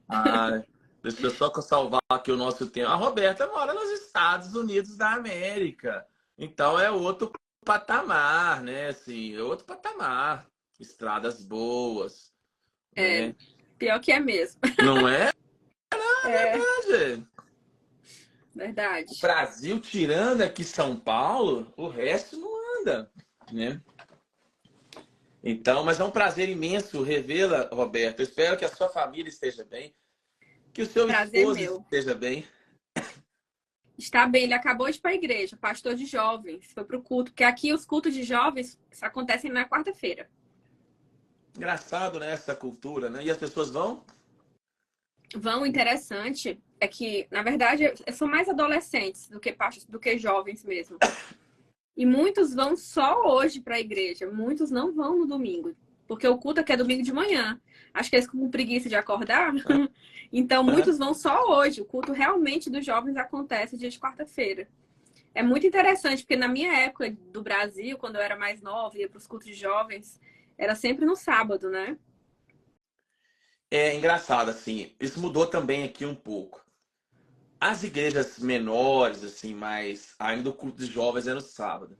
Ah, deixa eu só salvar aqui o nosso tempo. A Roberta mora nos Estados Unidos da América. Então é outro patamar, né? Assim, é outro patamar. Estradas boas, É, né? pior que é mesmo. Não é, É, gente? O verdade. Brasil, tirando aqui São Paulo, o resto não anda, né? Então, mas é um prazer imenso revê-la, Roberta. Eu espero que a sua família esteja bem, que o seu Prazer esposo meu. esteja bem. Está bem, ele acabou de ir para a igreja, pastor de jovens, foi para o culto, porque aqui os cultos de jovens acontecem na quarta-feira. Engraçado, né, essa cultura, né? E as pessoas vão? Vão, interessante é que, na verdade, são mais adolescentes do que jovens mesmo. E muitos vão só hoje para a igreja, muitos não vão no domingo, porque o culto aqui é domingo de manhã. Acho que eles ficam com preguiça de acordar. Então, muitos vão só hoje. O culto realmente dos jovens acontece dia de quarta-feira. É muito interessante, porque na minha época do Brasil, quando eu era mais nova, ia para os cultos de jovens, era sempre no sábado, né? É engraçado, assim, isso mudou também aqui um pouco. As igrejas menores, assim, mais ainda o culto de jovens é no sábado.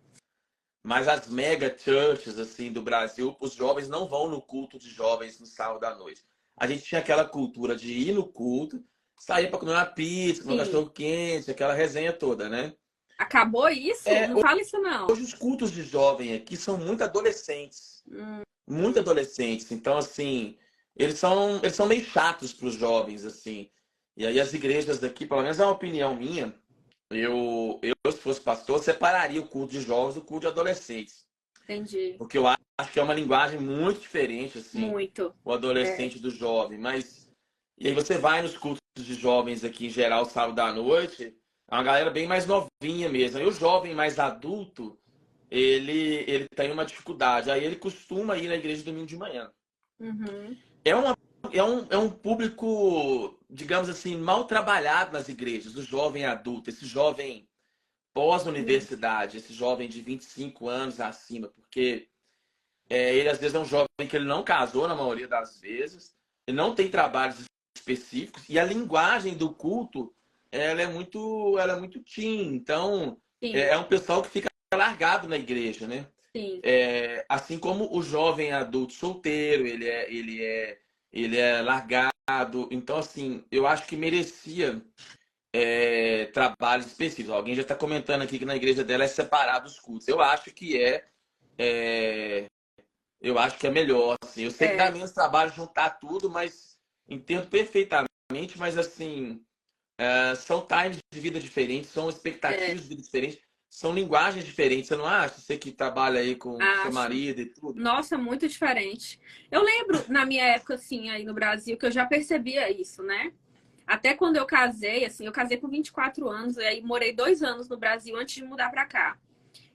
Mas as mega churches, assim, do Brasil, os jovens não vão no culto de jovens no sábado à noite. A gente tinha aquela cultura de ir no culto, sair para comer uma pizza, comer um Sim. cachorro quente, aquela resenha toda, né? Acabou isso? É, Não fala isso, não. hoje os cultos de jovem aqui são muito adolescentes. Hum, Muito adolescentes. Então, assim, eles são meio chatos para os jovens, assim. E aí as igrejas daqui, pelo menos é uma opinião minha, se fosse pastor, separaria o culto de jovens do culto de adolescentes. entendi. Porque eu acho que é uma linguagem muito diferente, assim, Muito. o É. adolescente do jovem. Mas, e aí você vai nos cultos de jovens aqui, em geral, sábado à noite, é uma galera bem mais novinha mesmo. Aí o jovem mais adulto, ele tem uma dificuldade. Aí ele costuma ir na igreja domingo de manhã. Uhum. É, uma, é um público, digamos assim, mal trabalhado nas igrejas, o jovem adulto, esse jovem Sim. pós-universidade, esse jovem de 25 anos acima, porque ele às vezes é um jovem que ele não casou na maioria das vezes, ele não tem trabalhos específicos, e a linguagem do culto, ela é muito teen, então Sim. é um pessoal que fica largado na igreja, né? Sim. Assim como o jovem adulto solteiro, ele é largado. Então, assim, eu acho que merecia trabalhos específicos. Alguém já está comentando aqui que na igreja dela é separado os cultos. É, eu acho que é melhor. Assim. Eu sei que dá É. menos trabalho juntar tudo, mas entendo perfeitamente. Mas, assim, são times de vida diferentes, são É. expectativas de vida diferentes, são linguagens diferentes. Você não acha? Você que trabalha aí com seu Acho. marido e tudo. Nossa, muito diferente. Eu lembro, na minha época, assim, aí no Brasil, que eu já percebia isso, né? Até quando eu casei, assim, eu casei com 24 anos, e aí morei 2 anos no Brasil antes de mudar pra cá.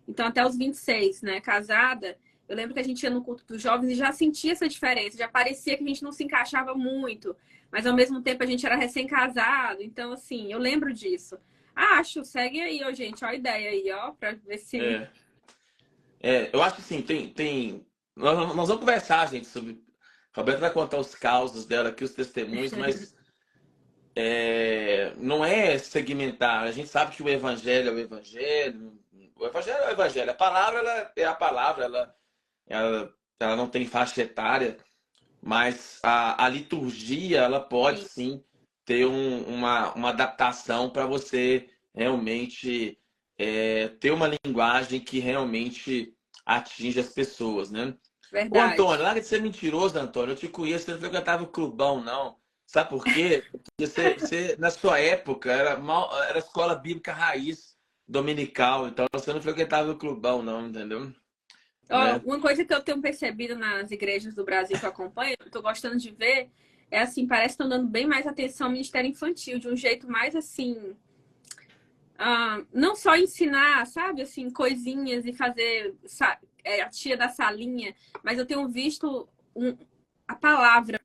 Então, até os 26, né, casada, eu lembro que a gente ia no culto dos jovens e já sentia essa diferença, já parecia que a gente não se encaixava muito, mas ao mesmo tempo a gente era recém-casado, então, assim, eu lembro disso. Acho, segue aí, ó, gente, ó a ideia aí, ó, pra ver se. É, eu acho que sim, tem. Nós vamos conversar, gente, sobre. A Roberta vai contar os causos dela aqui, os testemunhos, mas não é segmentar. A gente sabe que o evangelho é o evangelho, o evangelho é o evangelho. A palavra ela é a palavra, ela não tem faixa etária, mas a liturgia ela pode Sim, sim ter uma adaptação para você realmente ter uma linguagem que realmente atinge as pessoas, né? Ô, Antônio, verdade. larga de ser mentiroso, Antônio. Eu te conheço, você não frequentava o clubão, não. Sabe por quê? Porque na sua época, era escola bíblica raiz dominical, então você não frequentava o clubão, não, entendeu? Ó, Né? uma coisa que eu tenho percebido nas igrejas do Brasil que eu acompanho, eu tô gostando de ver, é assim, parece que estão dando bem mais atenção ao ministério infantil, de um jeito mais assim, não só ensinar, sabe, assim, coisinhas e fazer a tia da salinha, mas eu tenho visto a palavra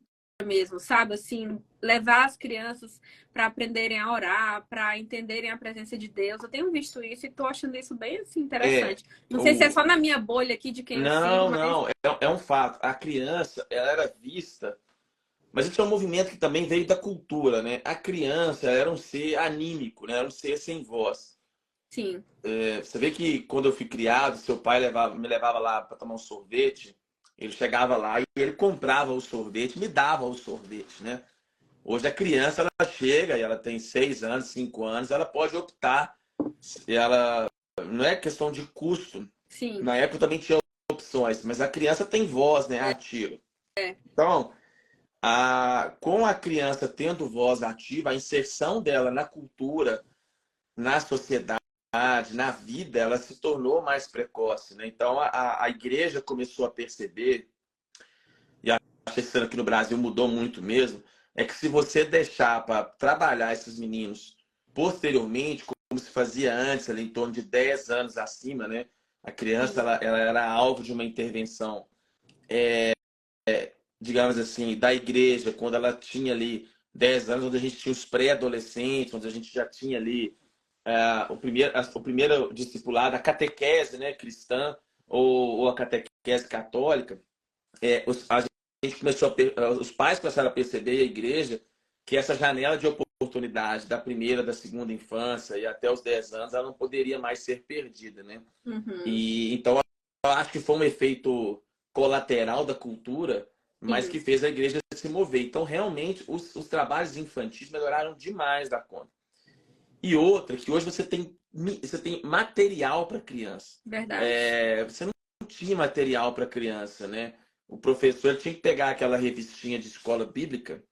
mesmo, sabe, assim, levar as crianças para aprenderem a orar, para entenderem a presença de Deus. Eu tenho visto isso e tô achando isso bem assim, É, interessante. Não sei se é o, só na minha bolha aqui de quem eu sigo, não, mas não, é um fato. A criança, ela era vista. Mas isso é um movimento que também veio da cultura, né? A criança era um ser anímico, né? Era um ser sem voz. Sim. Você vê que quando eu fui criado, seu pai me levava lá para tomar um sorvete, ele chegava lá e ele comprava o sorvete, me dava o sorvete, né? Hoje a criança, ela chega e ela tem 6 anos, 5 anos, ela pode optar. Ela não é questão de custo. Sim. Na época também tinha opções, mas a criança tem voz, né? Ativa. Então, com a criança tendo voz ativa, a inserção dela na cultura, na sociedade, na vida, ela se tornou mais precoce, né? Então, a igreja começou a perceber, e acho que esse ano aqui no Brasil mudou muito mesmo, é que se você deixar para trabalhar esses meninos posteriormente, como se fazia antes, ali em torno de 10 anos acima, né? A criança, Sim. ela era alvo de uma intervenção, digamos assim, da igreja, quando ela tinha ali 10 anos, onde a gente tinha os pré-adolescentes, onde a gente já tinha ali o primeiro discipulado, a catequese, né, cristã, ou a catequese católica. A gente começou os pais começaram a perceber, a igreja, que essa janela de oportunidade da primeira, da segunda infância e até os 10 anos, ela não poderia mais ser perdida, né? Uhum. E então eu acho que foi um efeito colateral da cultura, mas Sim. que fez a igreja se mover. Então, realmente, os trabalhos infantis melhoraram demais da conta. E outra, que hoje você tem material para criança. Verdade. Você não tinha material para criança, né? O professor ele tinha que pegar aquela revistinha de escola bíblica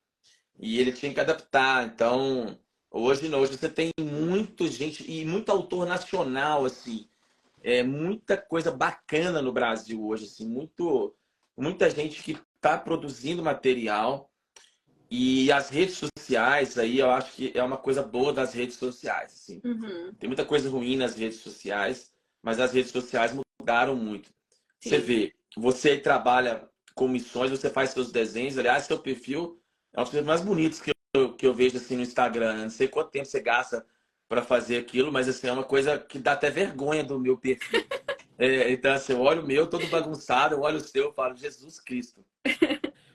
e ele tinha que adaptar. Então, hoje não, hoje você tem muita gente e muito autor nacional, assim, muita coisa bacana no Brasil hoje, assim, muita gente que está produzindo material. E as redes sociais, aí eu acho que é uma coisa boa das redes sociais, assim. Uhum. Tem muita coisa ruim nas redes sociais, mas as redes sociais mudaram muito. Você Sim. vê, você trabalha com missões, você faz seus desenhos, aliás, seu perfil é um dos perfis mais bonitos que eu vejo assim no Instagram. Não sei quanto tempo você gasta para fazer aquilo, mas assim, é uma coisa que dá até vergonha do meu perfil. Então, assim, eu olho o meu todo bagunçado, eu olho o seu e falo, Jesus Cristo.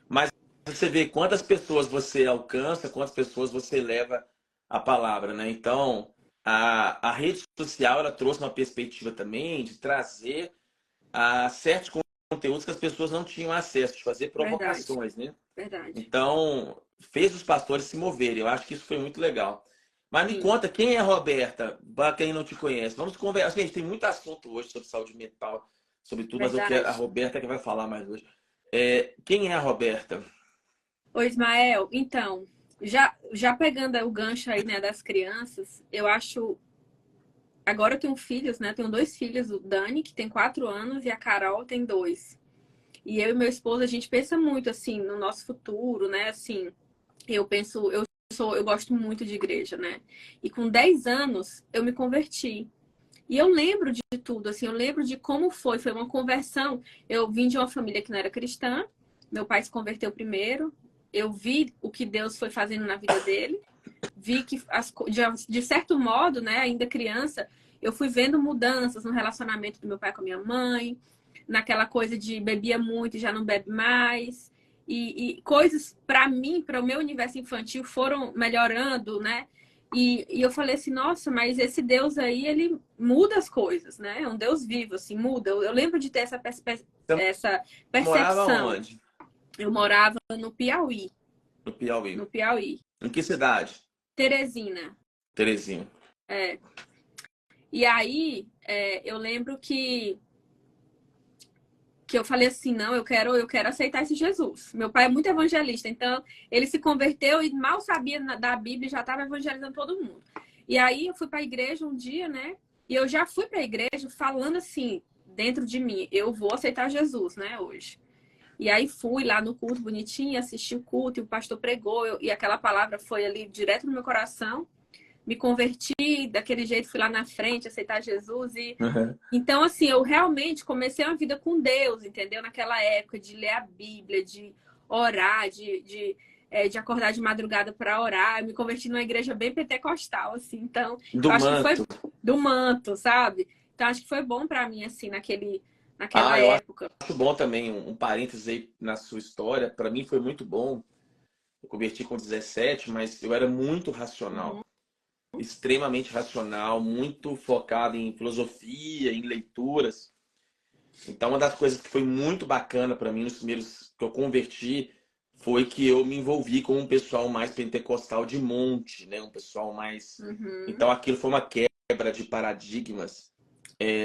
Mas você vê quantas pessoas você alcança, quantas pessoas você leva a palavra, né? Então, a rede social, ela trouxe uma perspectiva também de trazer certos conteúdos que as pessoas não tinham acesso, de fazer Verdade. provocações, né? Verdade. Então, fez os pastores se moverem. Eu acho que isso foi muito legal. Mas me Sim. conta, quem é a Roberta? Para quem não te conhece. Vamos conversar. Gente, tem muito assunto hoje sobre saúde mental, sobre tudo, mas eu quero, a Verdade. Roberta que vai falar mais hoje. Quem é a Roberta? Ô, Ismael, então, já pegando o gancho aí, né, das crianças, eu acho. Agora eu tenho filhos, né? Tenho dois filhos, o Dani, que tem 4 anos, e a Carol tem 2. E eu e meu esposo, a gente pensa muito, assim, no nosso futuro, né? Assim, eu penso, eu gosto muito de igreja, né? E com 10 anos, eu me converti. E eu lembro de tudo, assim, eu lembro de como foi. Foi uma conversão. Eu vim de uma família que não era cristã. Meu pai se converteu primeiro. Eu vi o que Deus foi fazendo na vida dele. Vi que, de certo modo, né, ainda criança, eu fui vendo mudanças no relacionamento do meu pai com a minha mãe, naquela coisa de bebia muito e já não bebe mais. E coisas, para mim, para o meu universo infantil, foram melhorando, né? E eu falei assim, nossa, mas esse Deus aí, ele muda as coisas, né? É um Deus vivo, assim, muda. Eu lembro de ter Você essa morava percepção. onde? Eu morava no Piauí, No Piauí. no Piauí. Em que cidade? Teresina. Terezinha. É. E aí, eu lembro que eu falei assim, não, eu quero aceitar esse Jesus. Meu pai é muito evangelista, então ele se converteu e mal sabia da Bíblia e já estava evangelizando todo mundo. E aí eu fui para a igreja um dia, né? E eu já fui para a igreja falando assim, dentro de mim, eu vou aceitar Jesus, né, hoje. E aí fui lá no culto bonitinho, assisti o culto e o pastor pregou, e aquela palavra foi ali direto no meu coração. Me converti daquele jeito, fui lá na frente aceitar Jesus e Uhum. então, assim, eu realmente comecei uma vida com Deus, entendeu? Naquela época de ler a Bíblia, de orar, de acordar de madrugada para orar. Eu me converti numa igreja bem pentecostal, assim. Então, Do eu acho que foi manto. do manto, sabe? Então, acho que foi bom para mim, assim, naquela Eu época. acho bom também, um parênteses aí na sua história. Para mim foi muito bom, converti com 17, mas eu era muito Uhum. racional, extremamente racional, muito focado em filosofia, em leituras. Então, uma das coisas que foi muito bacana para mim nos primeiros que eu converti foi que eu me envolvi com um pessoal mais pentecostal de monte, né? Um pessoal mais. Uhum. Então, aquilo foi uma quebra de paradigmas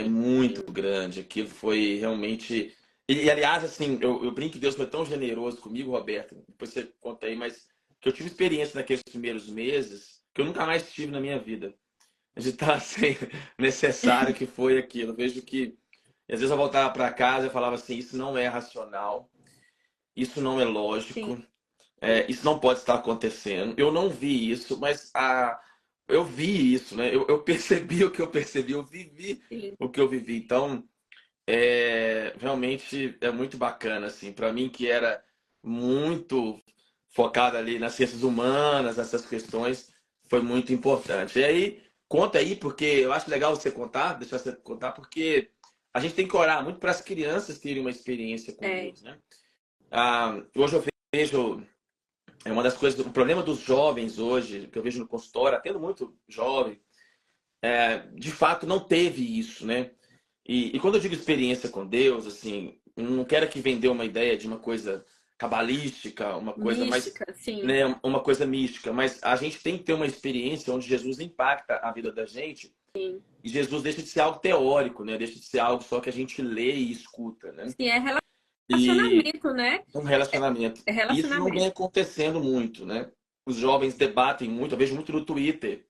muito Sim. grande. Aquilo foi realmente. Aliás, assim, eu brinco que Deus foi tão generoso comigo, Roberto. Depois você conta aí, mas que eu tive experiência naqueles primeiros meses que eu nunca mais tive na minha vida. De estar assim, necessário que foi aquilo. Eu vejo que às vezes eu voltava para casa e falava assim: isso não é racional, isso não é Sim. lógico, isso não pode estar acontecendo. Eu não vi isso, mas eu vi isso, né? Eu percebi o que eu percebi, eu vivi Sim. o que eu vivi. Então, realmente é muito bacana, assim, para mim que era muito focado ali nas ciências humanas, essas questões, foi muito importante. E aí, conta aí, porque eu acho legal você contar, deixar você contar, porque a gente tem que orar muito para as crianças terem uma experiência com É. Deus, né? Hoje eu vejo, uma das coisas, o problema dos jovens hoje, que eu vejo no consultório, atendo muito jovem, de fato não teve isso, né? E quando eu digo experiência com Deus, assim, eu não quero aqui vender uma ideia de uma coisa cabalística, uma coisa mais, Mística, sim. né, uma coisa mística, mas a gente tem que ter uma experiência onde Jesus impacta a vida da gente Sim. e Jesus deixa de ser algo teórico, né? Deixa de ser algo só que a gente lê e escuta, né? Sim, é E relacionamento, né? um relacionamento. É Isso não vem relacionamento. acontecendo muito, né? Os jovens debatem muito, eu vejo muito no Twitter,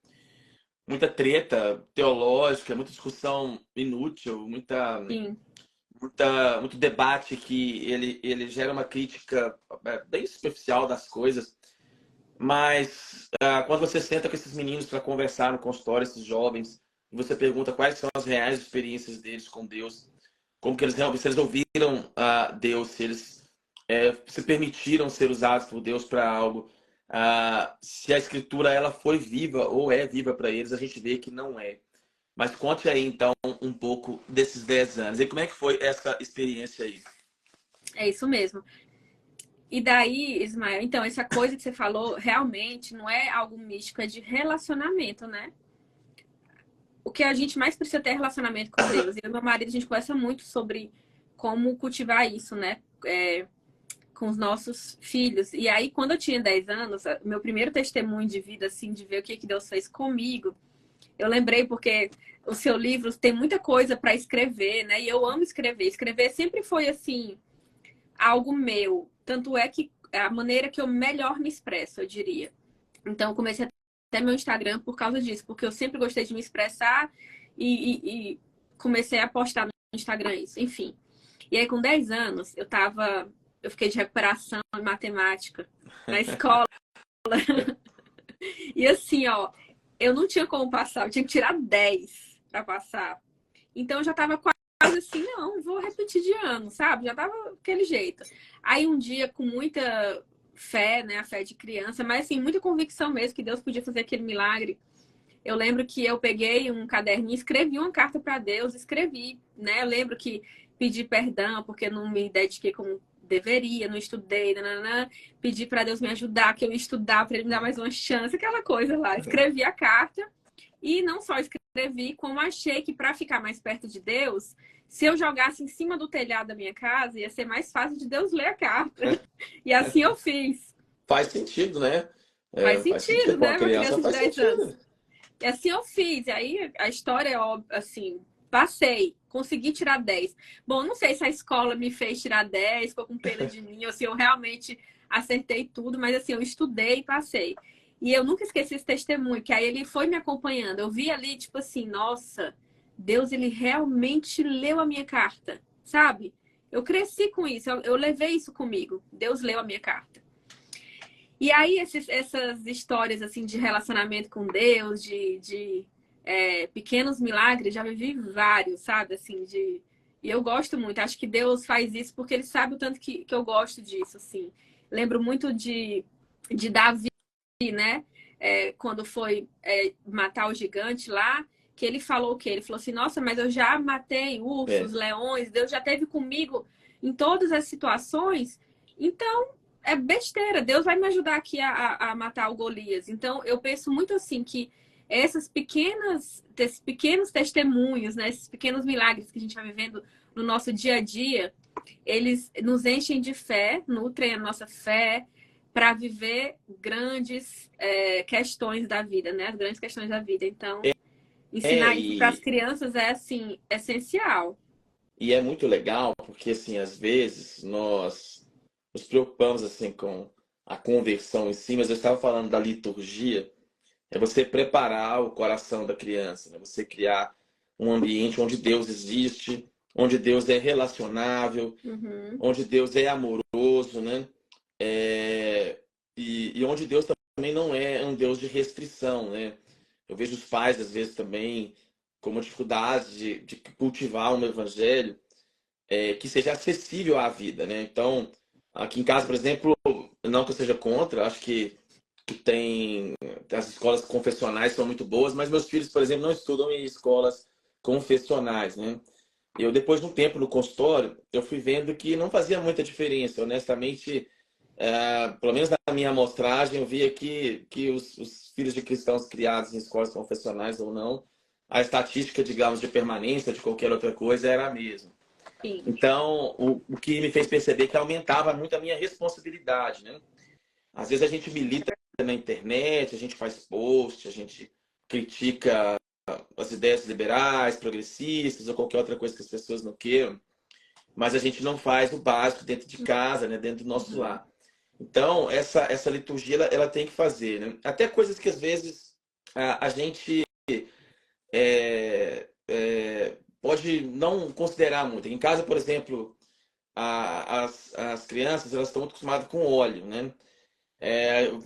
muita treta teológica, muita discussão inútil, Sim. muito debate que ele gera uma crítica bem superficial das coisas. Mas quando você senta com esses meninos para conversar no consultório, esses jovens, e você pergunta quais são as reais experiências deles com Deus, como que eles realmente, se eles ouviram Deus, se eles se permitiram ser usados por Deus para algo, se a Escritura ela foi viva ou é viva para eles, a gente vê que não é. Mas conte aí então um pouco desses 10 anos. E como é que foi essa experiência aí? É isso mesmo. E daí, Ismael, então, essa coisa que você falou realmente não é algo místico, é de relacionamento, né? O que a gente mais precisa ter é relacionamento com Deus. Eu e meu marido, a gente conversa muito sobre como cultivar isso, né? Com os nossos filhos. E aí, quando eu tinha 10 anos, meu primeiro testemunho de vida, assim, de ver o que Deus fez comigo, eu lembrei porque o seu livro tem muita coisa para escrever, né? E eu amo escrever. Escrever sempre foi, assim, algo meu. Tanto é que é a maneira que eu melhor me expresso, eu diria. Então, eu comecei até meu Instagram por causa disso, porque eu sempre gostei de me expressar e comecei a postar no Instagram isso, enfim. E aí, com 10 anos, eu fiquei de recuperação em matemática na escola. E assim, ó, eu não tinha como passar, eu tinha que tirar 10 para passar. Então, eu já tava quase assim, não, vou repetir de ano, sabe? Já tava daquele jeito. Aí, um dia, com muita fé, né, a fé de criança, mas assim, muita convicção mesmo que Deus podia fazer aquele milagre. Eu lembro que eu peguei um caderninho, escrevi uma carta para Deus, escrevi, né? Eu lembro que pedi perdão porque não me dediquei como deveria, não estudei, nananã. Pedi para Deus me ajudar, que eu ia estudar para ele me dar mais uma chance, aquela coisa lá. Escrevi a carta e não só escrevi, como achei que para ficar mais perto de Deus, se eu jogasse em cima do telhado da minha casa, ia ser mais fácil de Deus ler a carta. E assim eu fiz. Faz sentido, né? Faz Faz sentido. sentido, Com a né? Uma criança criança de faz 10 anos. sentido. E assim eu fiz. E aí a história é óbvia, assim, passei, consegui tirar 10. Bom, não sei se a escola me fez tirar 10, ficou com pena de mim, ou se eu realmente acertei tudo, mas assim, eu estudei e passei. E eu nunca esqueci esse testemunho, que aí ele foi me acompanhando. Eu vi ali, tipo assim, nossa, Deus, ele realmente leu a minha carta, sabe? Eu cresci com isso, eu levei isso comigo. Deus leu a minha carta. E aí, essas histórias assim de relacionamento com Deus, de pequenos milagres, já vivi vários, sabe? Assim, e eu gosto muito. Acho que Deus faz isso porque ele sabe o tanto que eu gosto disso, assim. Lembro muito de Davi, né? Quando foi matar o gigante lá, que ele falou o quê? Ele falou assim, nossa, mas eu já matei ursos, É, leões, Deus já esteve comigo em todas as situações. Então, é besteira. Deus vai me ajudar aqui a matar o Golias. Então, eu penso muito assim que esses pequenos testemunhos, né? Esses pequenos milagres que a gente vai vivendo no nosso dia a dia, eles nos enchem de fé, nutrem a nossa fé para viver grandes questões da vida, né? As grandes questões da vida. Então, É, ensinar isso para as crianças é assim essencial. e é muito legal porque, assim, às vezes nós nos preocupamos, assim, com a conversão em si, mas eu estava falando da liturgia, é você preparar o coração da criança, né? Você criar um ambiente onde Deus existe, onde Deus é relacionável, Uhum. onde Deus é amoroso, né? E onde Deus também não é um Deus de restrição, né? Eu vejo os pais, às vezes, também com uma dificuldade de cultivar um evangelho que seja acessível à vida, né? Então, aqui em casa, por exemplo, não que eu seja contra, acho que tem as escolas confessionais são muito boas, mas meus filhos, por exemplo, não estudam em escolas confessionais, né? Eu, depois de um tempo no consultório, eu fui vendo que não fazia muita diferença. Honestamente, pelo menos na minha amostragem, eu via que os filhos de cristãos criados em escolas confessionais ou não, a estatística, digamos, de permanência de qualquer outra coisa era a mesma. Sim. Então, o que me fez perceber que aumentava muito a minha responsabilidade, né? Às vezes a gente milita na internet, a gente faz post, a gente critica as ideias liberais, progressistas ou qualquer outra coisa que as pessoas não queiram, mas a gente não faz o básico dentro de casa, né, dentro do nosso Uhum. lar. Então, essa liturgia ela tem que fazer, né? Até coisas que às vezes a gente pode não considerar muito. Em casa, por exemplo, as crianças elas estão muito acostumadas com óleo, né?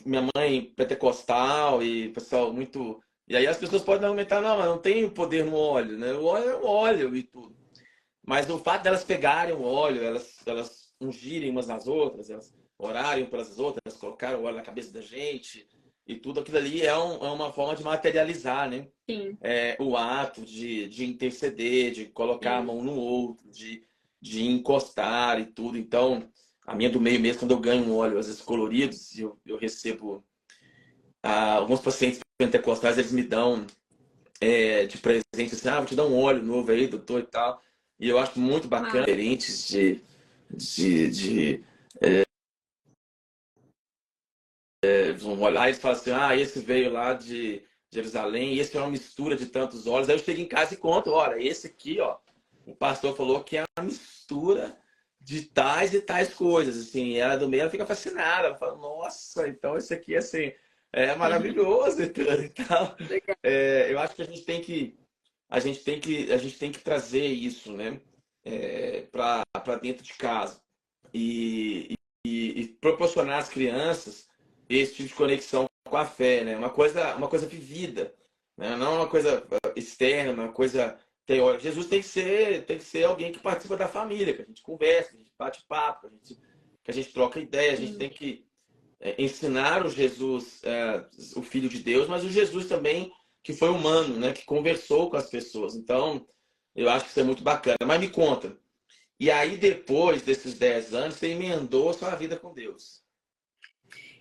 Minha mãe pentecostal e pessoal muito. E aí as pessoas podem argumentar, não, mas não tem poder no óleo, né? O óleo é o óleo e tudo. Mas o fato delas pegarem o óleo, elas ungirem umas nas outras, elas orarem pelas outras, colocarem o óleo na cabeça da gente e tudo aquilo ali é uma forma de materializar, né? Sim, O ato de interceder, de colocar a sim. mão no outro, de encostar e tudo. Então, a minha do meio mesmo, quando eu ganho um óleo, às vezes coloridos, eu recebo alguns pacientes pentecostais, eles me dão de presente assim, vou te dar um óleo novo aí, doutor e tal. E eu acho muito bacana, Mas, diferentes de vão olhar e falar assim, esse veio lá de Jerusalém, e esse é uma mistura de tantos óleos. Aí eu chego em casa e conto, olha, esse aqui, ó, o pastor falou que é uma mistura de tais e tais coisas, assim, e ela do meio ela fica fascinada, ela fala, nossa, então esse aqui, assim, é maravilhoso e tudo. Então, legal. eu acho que a gente tem que trazer isso, né, para dentro de casa e proporcionar às crianças esse tipo de conexão com a fé, né? Uma coisa vivida, né? Não uma coisa externa, uma coisa teórica. Jesus tem que ser alguém que participa da família, que a gente conversa, que a gente bate papo, que a gente troca ideia, a gente Sim. tem que ensinar o Jesus, o Filho de Deus, mas o Jesus também que foi humano, né? Que conversou com as pessoas. Então, eu acho que isso é muito bacana. Mas me conta, e aí depois desses 10 anos, você emendou a sua vida com Deus?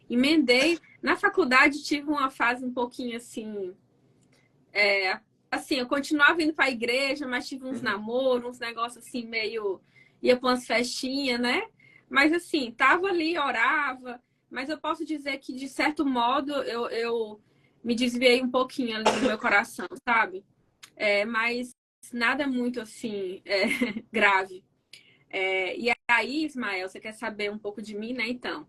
Emendei. Na faculdade tive uma fase um pouquinho assim. Assim, eu continuava indo para a igreja, mas tive uns Uhum. namoros, uns negócios assim, meio. Ia para umas festinhas, né? Mas assim, tava ali, orava. Mas eu posso dizer que, de certo modo, eu me desviei um pouquinho ali no meu coração, sabe? Mas nada muito assim, grave. E aí, Ismael, você quer saber um pouco de mim, né? Então,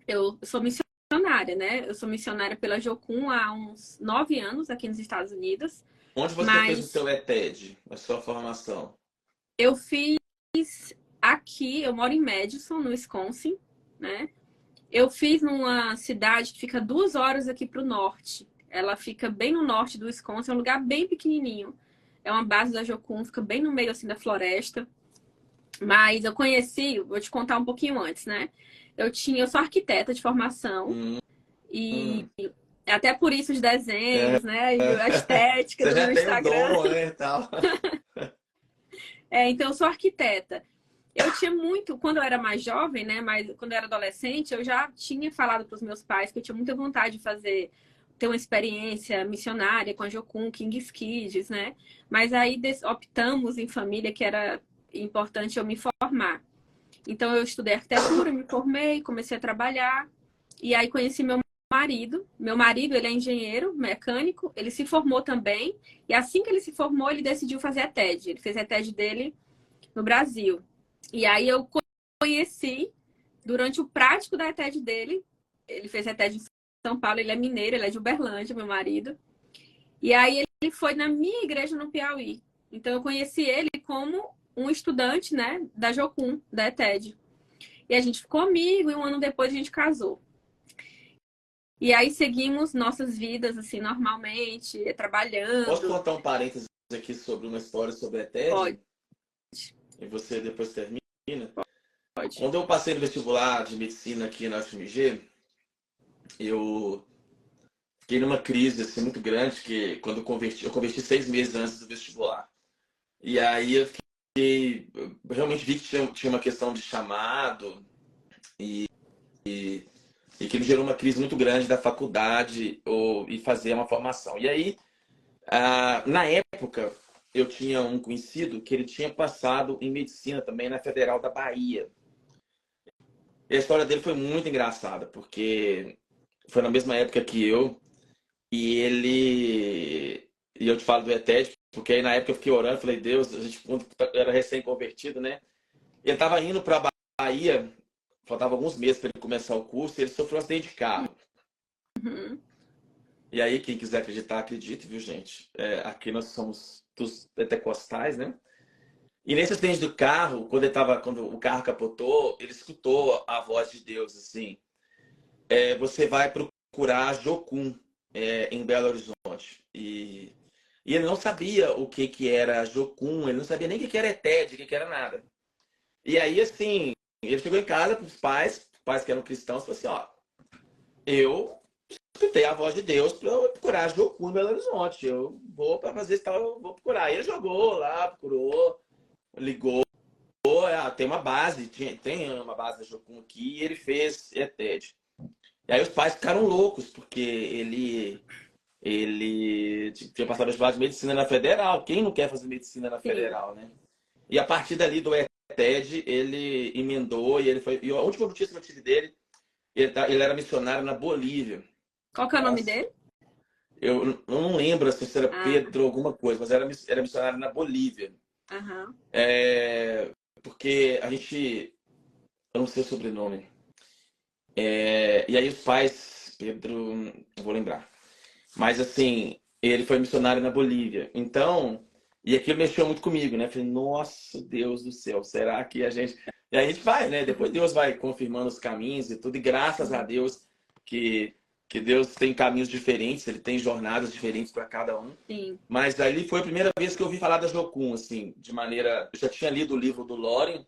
eu sou missionária, né? Eu sou missionária pela Jocum há uns 9 anos aqui nos Estados Unidos, Onde você fez o mas seu ETED, a sua formação? eu fiz aqui, eu moro em Madison, no Wisconsin, né? Eu fiz numa cidade que fica 2 horas aqui para o norte. Ela fica bem no norte do Wisconsin, é um lugar bem pequenininho. É uma base da Jocum, fica bem no meio assim da floresta. Mas eu conheci, vou te contar um pouquinho antes, né? Eu sou arquiteta de formação Hum, e hum. até por isso os desenhos, né? E a estética Você do já meu tem o Instagram. dom, né, e tal. Então eu sou arquiteta. Eu tinha muito, quando eu era mais jovem, né? Mas quando eu era adolescente, eu já tinha falado para os meus pais que eu tinha muita vontade de fazer, ter uma experiência missionária com a Jocum, King's Kids, né? Mas aí optamos em família que era importante eu me formar. Então eu estudei arquitetura, me formei, comecei a trabalhar e aí conheci meu marido. Meu marido, ele é engenheiro mecânico, ele se formou também e assim que ele se formou, ele decidiu fazer a TED. Ele fez a TED dele no Brasil. E aí eu conheci durante o prático da TED dele. Ele fez a TED em São Paulo, ele é mineiro, ele é de Uberlândia, meu marido. E aí ele foi na minha igreja no Piauí. Então eu conheci ele como um estudante, né, da Jocum, da ETED. E a gente ficou amigo e um ano depois a gente casou. E aí seguimos nossas vidas assim normalmente, Posso trabalhando. contar um parênteses aqui sobre uma história sobre a Pode, ETED? E você depois termina? pode. Quando eu passei no vestibular de medicina aqui na UFMG, eu fiquei numa crise assim, muito grande, que quando eu converti 6 meses antes do vestibular. E aí eu realmente vi que tinha uma questão de chamado e que ele gerou uma crise muito grande da faculdade e fazer uma formação. E aí, na época, eu tinha um conhecido que ele tinha passado em medicina também na Federal da Bahia. E a história dele foi muito engraçada, porque foi na mesma época que eu, e ele. E eu te falo do ETED, porque aí na época eu fiquei orando, falei, Deus, a gente quando era recém-convertido, né? Ele estava indo para a Bahia, faltava alguns meses para ele começar o curso, e ele sofreu um acidente de carro. Uhum. E aí, quem quiser acreditar, acredite, viu, gente? Aqui nós somos dos pentecostais, né? E nesse acidente do carro, quando o carro capotou, ele escutou a voz de Deus, assim, você vai procurar Jocum, em Belo Horizonte. E ele não sabia o que que era Jocum, ele não sabia nem o que que era ETED, o que que era nada. E aí, assim, ele chegou em casa para os pais que eram cristãos, falou assim, ó, eu escutei a voz de Deus para eu procurar Jocum em Belo Horizonte. Eu vou para fazer isso, eu vou procurar. E ele jogou lá, procurou, ligou. Tem uma base, tem uma base da Jocum aqui, e ele fez ETED. E aí os pais ficaram loucos, porque ele tinha passado vestibular de medicina na Federal. Quem não quer fazer medicina na Sim. Federal, né? E a partir dali do ETED, ele emendou e ele foi. E a última notícia que eu tive dele, ele era missionário na Bolívia. Qual que é o nome Nossa, dele? eu não lembro assim, se era Ah, Pedro alguma coisa, mas era missionário na Bolívia. aham. Porque a gente. Eu não sei o sobrenome. E aí os pais, Pedro, não vou lembrar. Mas assim, ele foi missionário na Bolívia. Então, e aquilo mexeu muito comigo, né? Falei, nossa, Deus do céu, será que a gente. E aí a gente vai, né? Depois Deus vai confirmando os caminhos e tudo, e graças a Deus que, que Deus tem caminhos diferentes, ele tem jornadas diferentes para cada um. Sim, Mas ali foi a primeira vez que eu ouvi falar da Jocum, assim, de maneira. Eu já tinha lido o livro do Loren,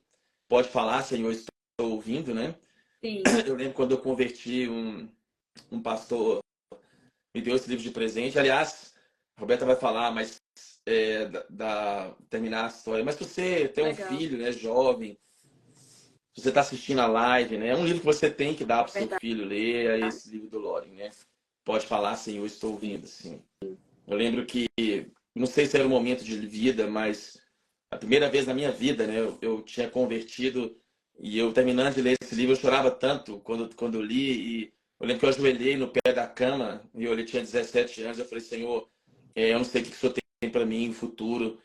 Pode Falar, Senhor, estou ouvindo, né? sim. Eu lembro quando eu converti um pastor me deu esse livro de presente. Aliás, a Roberta vai falar, mas terminar a história. Mas se você tem um Legal. filho, né, jovem, se você está assistindo a live, né, é um livro que você tem que dar para o seu Verdade. filho ler, é esse livro do Loren, né? Pode falar, Senhor, estou ouvindo, assim. Eu lembro que, não sei se era um momento de vida, mas a primeira vez na minha vida, né, eu tinha convertido e eu terminando de ler esse livro, eu chorava tanto quando eu li e eu lembro que eu ajoelhei no pé da cama e eu tinha 17 anos, eu falei, Senhor, eu não sei o que o Senhor tem para mim no futuro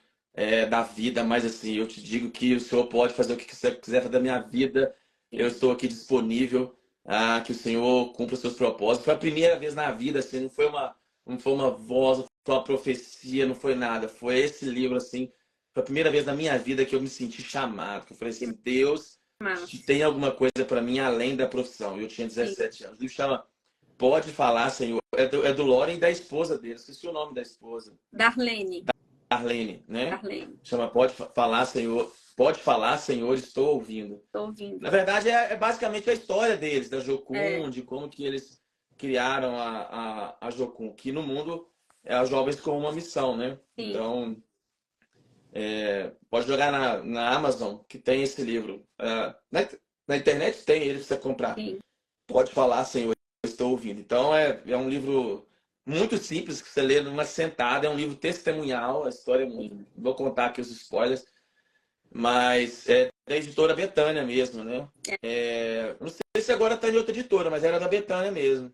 da vida, mas assim, eu te digo que o Senhor pode fazer o que você quiser fazer da minha vida, eu Sim. estou aqui disponível, que o Senhor cumpra os seus propósitos. Foi a primeira vez na vida, assim, não foi uma voz, não foi uma profecia, não foi nada, foi esse livro, assim, foi a primeira vez na minha vida que eu me senti chamado, que eu falei Que assim, Deus massa. tem alguma coisa para mim além da profissão. Eu tinha Sim. 17 anos. O livro chama Pode Falar, Senhor. É do Loren e da esposa dele. Esqueci o nome da esposa. Darlene. Arlene, né? Darlene. Chama Pode Falar, Senhor. Pode falar, Senhor, estou ouvindo. Tô ouvindo. Na verdade, é basicamente a história deles, da É, Jocum, de como que eles criaram a Jocum, que no mundo é as jovens com uma missão, né? sim. Então, Pode jogar na Amazon, que tem esse livro. Na internet tem ele pra você comprar. Sim. Pode falar, Senhor, eu estou ouvindo. Então é um livro muito simples que você lê numa sentada. É um livro testemunhal. A história é muito. Sim. Vou contar aqui os spoilers. Mas é da editora Betânia mesmo, né? Não sei se agora está em outra editora, mas era da Betânia mesmo.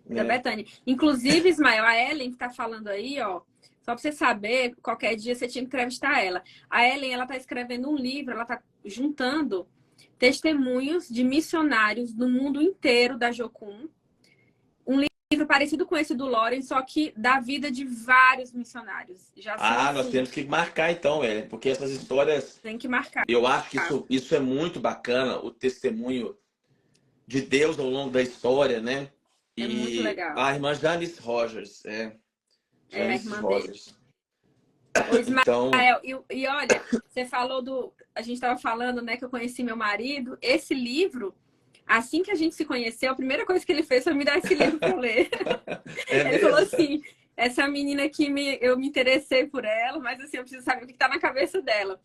Da Né? Bethânia. Inclusive, Ismael, a Ellen que tá falando aí, ó, só pra você saber, qualquer dia você tinha que entrevistar ela. A Ellen, ela tá escrevendo um livro, ela tá juntando testemunhos de missionários do mundo inteiro da Jocum. Um livro parecido com esse do Loren, só que da vida de vários missionários. Já são Nós assim, temos que marcar então, Ellen, porque essas histórias, tem que marcar. eu acho que isso é muito bacana, o testemunho de Deus ao longo da história, né? É muito E legal. a irmã Janice Rogers, É a Janice irmã dele. Rogers. Ô, Então, Ismael, e olha, você falou do. A gente estava falando, né, que eu conheci meu marido. Esse livro, assim que a gente se conheceu, a primeira coisa que ele fez foi me dar esse livro para eu ler. é Ele falou mesmo? assim: essa menina que eu me interessei por ela, mas assim, eu preciso saber o que está na cabeça dela.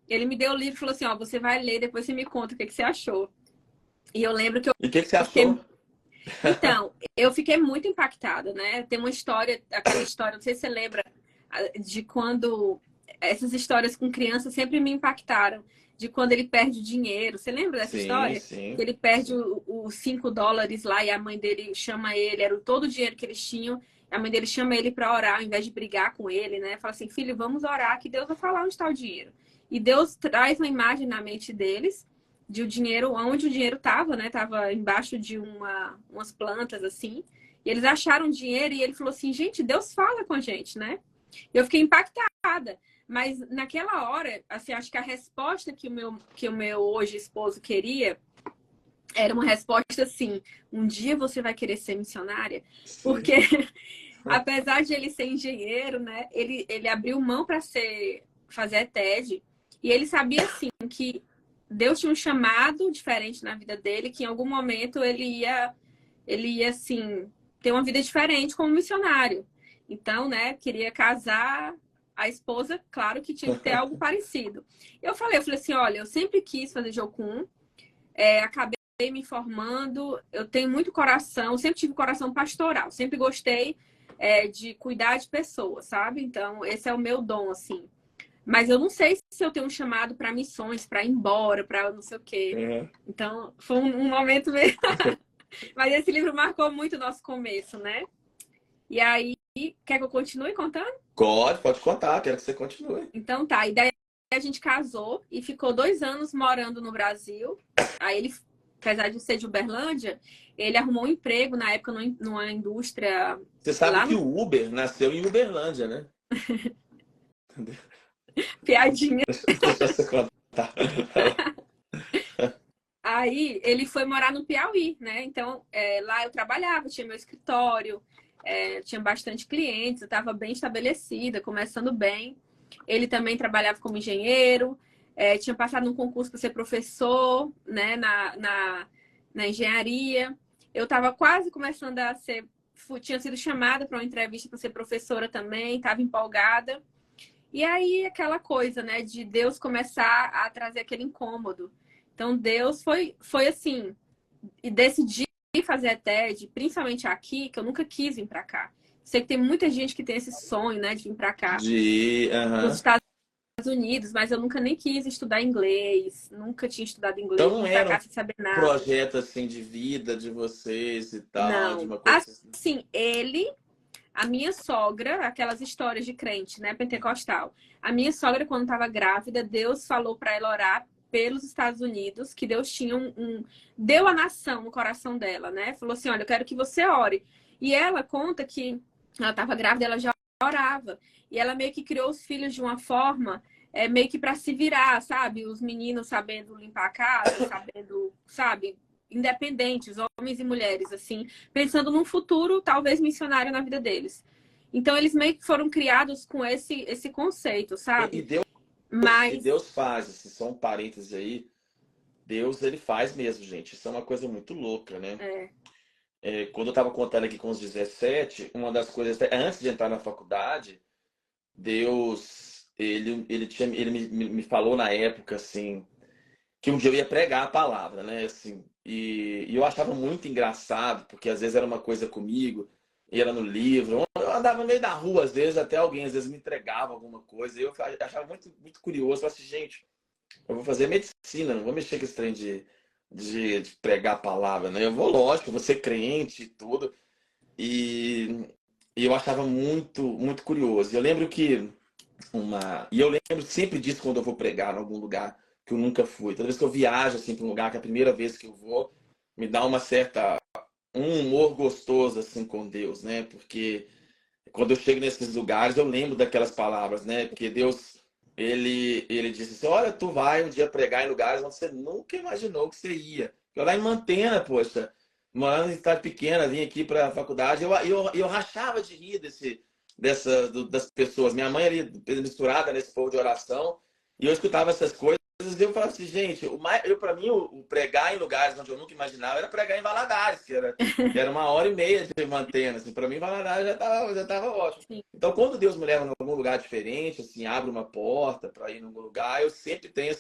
Ele me deu o livro e falou assim: ó, você vai ler, depois você me conta o que você achou. E eu lembro que E o que você eu fiquei. achou? Então, eu fiquei muito impactada, né? Tem uma história, aquela história, não sei se você lembra, de quando essas histórias com criança sempre me impactaram, de quando ele perde dinheiro. Você lembra dessa Sim, história? Que sim, ele perde sim. os $5 lá e a mãe dele chama ele, era todo o dinheiro que eles tinham. A mãe dele chama ele para orar, ao invés de brigar com ele, né? Fala assim: filho, vamos orar, que Deus vai falar onde está o dinheiro. E Deus traz uma imagem na mente deles de o dinheiro, onde o dinheiro estava, né? Tava embaixo de umas plantas assim. E eles acharam dinheiro e ele falou assim: gente, Deus fala com a gente, né? Eu fiquei impactada. Mas naquela hora, assim, acho que a resposta que o meu hoje esposo queria era uma resposta assim: um dia você vai querer ser missionária? Sim. Porque apesar de ele ser engenheiro, né? Ele abriu mão para fazer a TED e ele sabia assim que Deus tinha um chamado diferente na vida dele, que em algum momento ele ia assim ter uma vida diferente como missionário. Então, né, queria casar a esposa, claro que tinha que ter algo parecido. Eu falei assim, olha, eu sempre quis fazer Jocum, acabei me formando, eu tenho muito coração, sempre tive coração pastoral, sempre gostei de cuidar de pessoas, sabe? Então, esse é o meu dom, assim. Mas eu não sei se eu tenho um chamado para missões, para ir embora, para não sei o quê. Uhum. Então, foi um momento mesmo. Mas esse livro marcou muito o nosso começo, né? E aí, quer que eu continue contando? Pode contar, quero que você continue. Então tá, e daí a gente casou e ficou 2 anos morando no Brasil. Aí ele, apesar de ser de Uberlândia, ele arrumou um emprego na época numa indústria Você sabe lá que no o Uber nasceu em Uberlândia, né? Piadinha. Deixa você contar. Aí ele foi morar no Piauí, né? Então lá eu trabalhava, tinha meu escritório, tinha bastante clientes, eu estava bem estabelecida, começando bem. Ele também trabalhava como engenheiro, tinha passado num concurso para ser professor, né? Na engenharia. Eu estava quase começando a ser, tinha sido chamada para uma entrevista para ser professora também, estava empolgada. E aí aquela coisa, né, de Deus começar a trazer aquele incômodo. Então Deus foi assim, e decidi fazer a TED, principalmente aqui, que eu nunca quis vir para cá. Sei que tem muita gente que tem esse sonho, né, de vir para cá, nos Aham. Estados Unidos, mas eu nunca nem quis estudar inglês, nunca tinha estudado Então inglês, não vim para era um cá sem saber nada. projeto assim de vida de vocês e tal, de Não. uma coisa assim. Assim, a minha sogra, aquelas histórias de crente, né, pentecostal. A minha sogra, quando estava grávida, Deus falou para ela orar pelos Estados Unidos, que Deus tinha deu a nação no coração dela, né? Falou assim, olha, eu quero que você ore. E ela conta que ela estava grávida, ela já orava. E ela meio que criou os filhos de uma forma, meio que para se virar, sabe? Os meninos sabendo limpar a casa, sabendo, sabe? Independentes, homens e mulheres, assim, pensando num futuro talvez missionário na vida deles. Então eles meio que foram criados com esse conceito, E sabe? Deus, e Mas Deus faz, assim, só um parêntese aí, Deus ele faz mesmo, gente. Isso é uma coisa muito louca, né? é, Quando eu estava contando aqui com os 17, uma das coisas, antes de entrar na faculdade, Deus ele me falou na época, assim, que um dia eu ia pregar a palavra, né? Assim, e eu achava muito engraçado, porque às vezes era uma coisa comigo, e era no livro. Eu andava no meio da rua, às vezes, até alguém às vezes me entregava alguma coisa. E eu achava muito, muito curioso. Eu falei assim, gente, eu vou fazer medicina, não vou mexer com esse trem de pregar a palavra, né? Eu vou, lógico, vou ser crente e tudo. E, e eu achava muito, muito curioso. Eu lembro que e eu lembro sempre disso quando eu vou pregar em algum lugar que eu nunca fui. Toda vez que eu viajo assim para um lugar que é a primeira vez que eu vou, me dá um humor gostoso assim com Deus, né? Porque quando eu chego nesses lugares, eu lembro daquelas palavras, né? Porque Deus, ele disse assim: Olha, tu vai um dia pregar em lugares onde você nunca imaginou que você ia. Eu lá em Mantena, poxa, morando em cidade pequena, vim aqui para a faculdade, eu rachava de rir das pessoas. Minha mãe ali misturada nesse povo de oração, e eu escutava essas coisas. E eu falava assim, gente, para mim, o pregar em lugares onde eu nunca imaginava era pregar em Valadares, que era 1h30 de Mantena. Assim, para mim, Valadares já tava ótimo. Sim. Então, quando Deus me leva em algum lugar diferente, assim, abre uma porta para ir em algum lugar, eu sempre tenho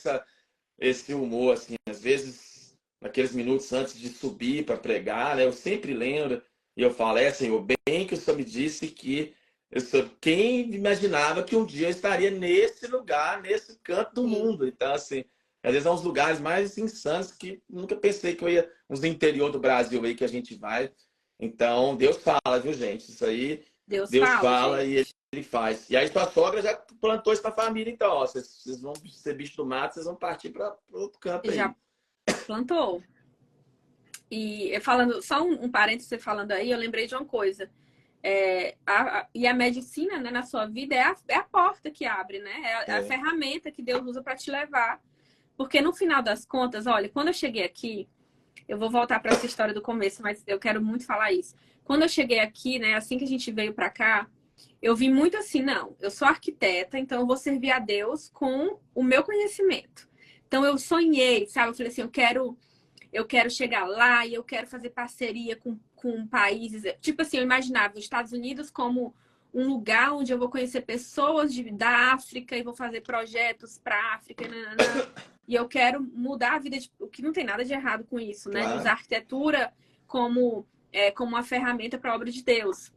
esse humor, assim, às vezes, naqueles minutos antes de subir para pregar, né, eu sempre lembro e eu falo, Senhor, bem que o Senhor me disse que quem imaginava que um dia eu estaria nesse lugar, nesse canto do Sim. mundo. Então, assim, às vezes é uns lugares mais insanos que nunca pensei que eu ia, uns do interior do Brasil aí que a gente vai. Então, Deus fala, viu, gente? Isso aí, Deus Deus fala, fala e gente. ele faz. E aí sua sogra já plantou isso pra família, então, ó, vocês vão ser bicho do mato, vocês vão partir para outro campo Já aí. plantou. E falando, só um parênteses você falando aí, eu lembrei de uma coisa. E a medicina, né, na sua vida é a porta que abre, né? É a É, ferramenta que Deus usa para te levar. Porque no final das contas, olha, quando eu cheguei aqui, eu vou voltar para essa história do começo, mas eu quero muito falar isso. Quando eu cheguei aqui, né, assim que a gente veio para cá, eu vi muito assim, não, eu sou arquiteta, então eu vou servir a Deus com o meu conhecimento. Então eu sonhei, sabe? Eu falei assim, eu quero chegar lá e eu quero fazer parceria com países. Tipo assim, eu imaginava os Estados Unidos como um lugar onde eu vou conhecer pessoas da África e vou fazer projetos para a África. Nanana. E eu quero mudar a vida, o que não tem nada de errado com isso, né? De usar claro. a arquitetura como uma ferramenta para a obra de Deus.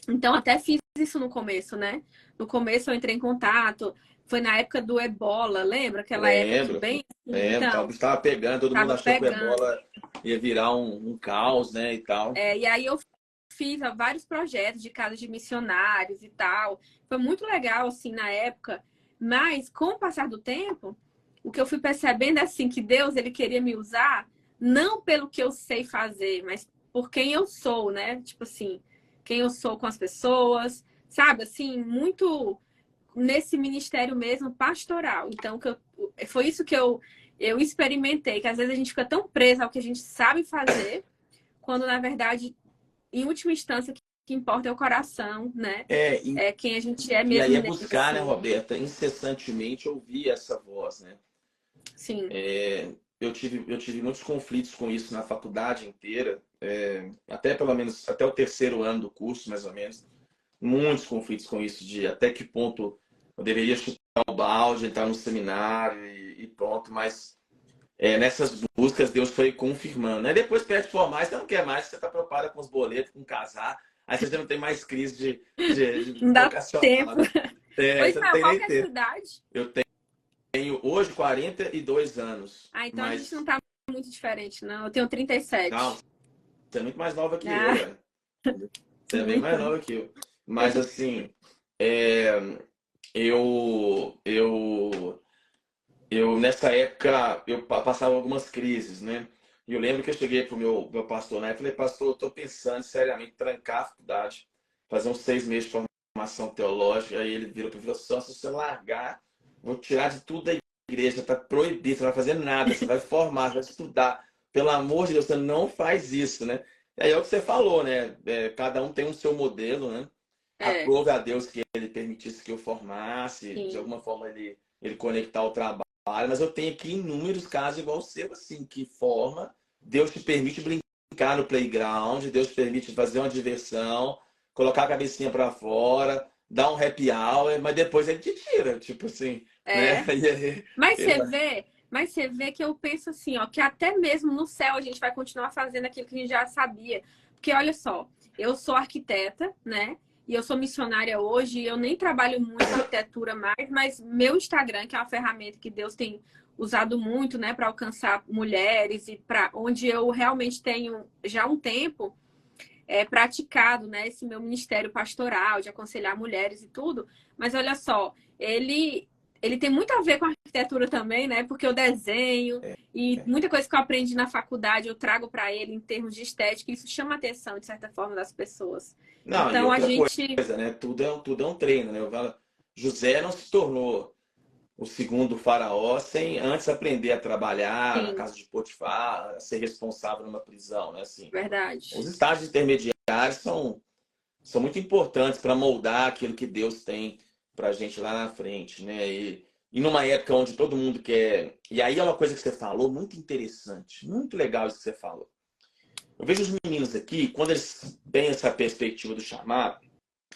Então, até fiz isso no começo, né? No começo eu entrei em contato, foi na época do Ebola, lembra? Aquela época que Lembro, bem assim, lembro. O então, bicho tava pegando, todo mundo tava achou que o pegando. Ebola ia virar um caos, né, e tal. E aí eu fiz vários projetos de casa de missionários e tal. Foi muito legal, assim, na época. Mas, com o passar do tempo, o que eu fui percebendo é, assim, que Deus, ele queria me usar não pelo que eu sei fazer, mas por quem eu sou, né? Tipo assim, quem eu sou com as pessoas, sabe? Assim, muito nesse ministério mesmo pastoral. Então, foi isso que eu experimentei, que às vezes a gente fica tão preso ao que a gente sabe fazer, quando na verdade, em última instância, o que importa é o coração, né? É, e, É quem a gente é e aí mesmo é dentro, buscar, né, assim. Roberta, incessantemente ouvir essa voz, né? Sim, Eu tive muitos conflitos com isso na faculdade inteira, até pelo menos até o terceiro ano do curso, mais ou menos. Muitos conflitos com isso, de até que ponto eu deveria chutar o balde, entrar no seminário e pronto, mas nessas buscas Deus foi confirmando. Aí depois que te formar, você não quer mais, você está preocupada com os boletos, com casar, aí você já não tem mais crise de não dá vocacional, tempo. né? Ô, Você não Ismael, tem qual nem que é a sua tempo. idade? Eu tenho hoje 42 anos, Ah, então a gente não mas tá muito diferente, não. Eu tenho não, 37. você é muito mais nova que eu, Ah, velho. Você é bem mais muito. nova que eu. Mas assim, é, eu nessa época eu passava algumas crises, né? E eu lembro que eu cheguei pro meu pastor, né? Eu falei, pastor, eu tô pensando seriamente em trancar a faculdade, fazer uns 6 meses de formação teológica. Aí ele virou para mim e falou, só se você largar, vou tirar de tudo da igreja, tá proibido, você não vai fazer nada, você vai formar, você vai estudar. Pelo amor de Deus, você não faz isso, né? E aí é o que você falou, né? Cada um tem um seu modelo, né? É, Aprove a Deus que ele permitisse que eu formasse, de sim. alguma forma ele conectar o trabalho, mas eu tenho aqui inúmeros casos igual o seu, assim, que forma, Deus te permite brincar no playground, Deus te permite fazer uma diversão, colocar a cabecinha para fora, dá um happy hour, mas depois ele te tira, tipo assim, né? É. E aí, Mas ele você vai- vê, mas você vê que eu penso assim, ó, que até mesmo no céu a gente vai continuar fazendo aquilo que a gente já sabia. Porque olha só, eu sou arquiteta, né? E eu sou missionária hoje, e eu nem trabalho muito com arquitetura mais, mas meu Instagram, que é uma ferramenta que Deus tem usado muito, né, para alcançar mulheres e para onde eu realmente tenho já um tempo praticado, né, esse meu ministério pastoral de aconselhar mulheres e tudo. Mas olha só, ele tem muito a ver com a arquitetura também, né? Porque eu desenho e muita coisa que eu aprendi na faculdade eu trago para ele em termos de estética, e isso chama a atenção de certa forma das pessoas. Não, e Então a outra gente, coisa, né? Tudo é um treino, né? José não se tornou o segundo faraó sem antes aprender a trabalhar na sim, casa de Potifar, a ser responsável numa prisão, né? Assim, os verdade. estágios intermediários são muito importantes para moldar aquilo que Deus tem para a gente lá na frente, né? E numa época onde todo mundo quer. E aí é uma coisa que você falou muito interessante, muito legal isso que você falou. Eu vejo os meninos aqui, quando eles têm essa perspectiva do chamado,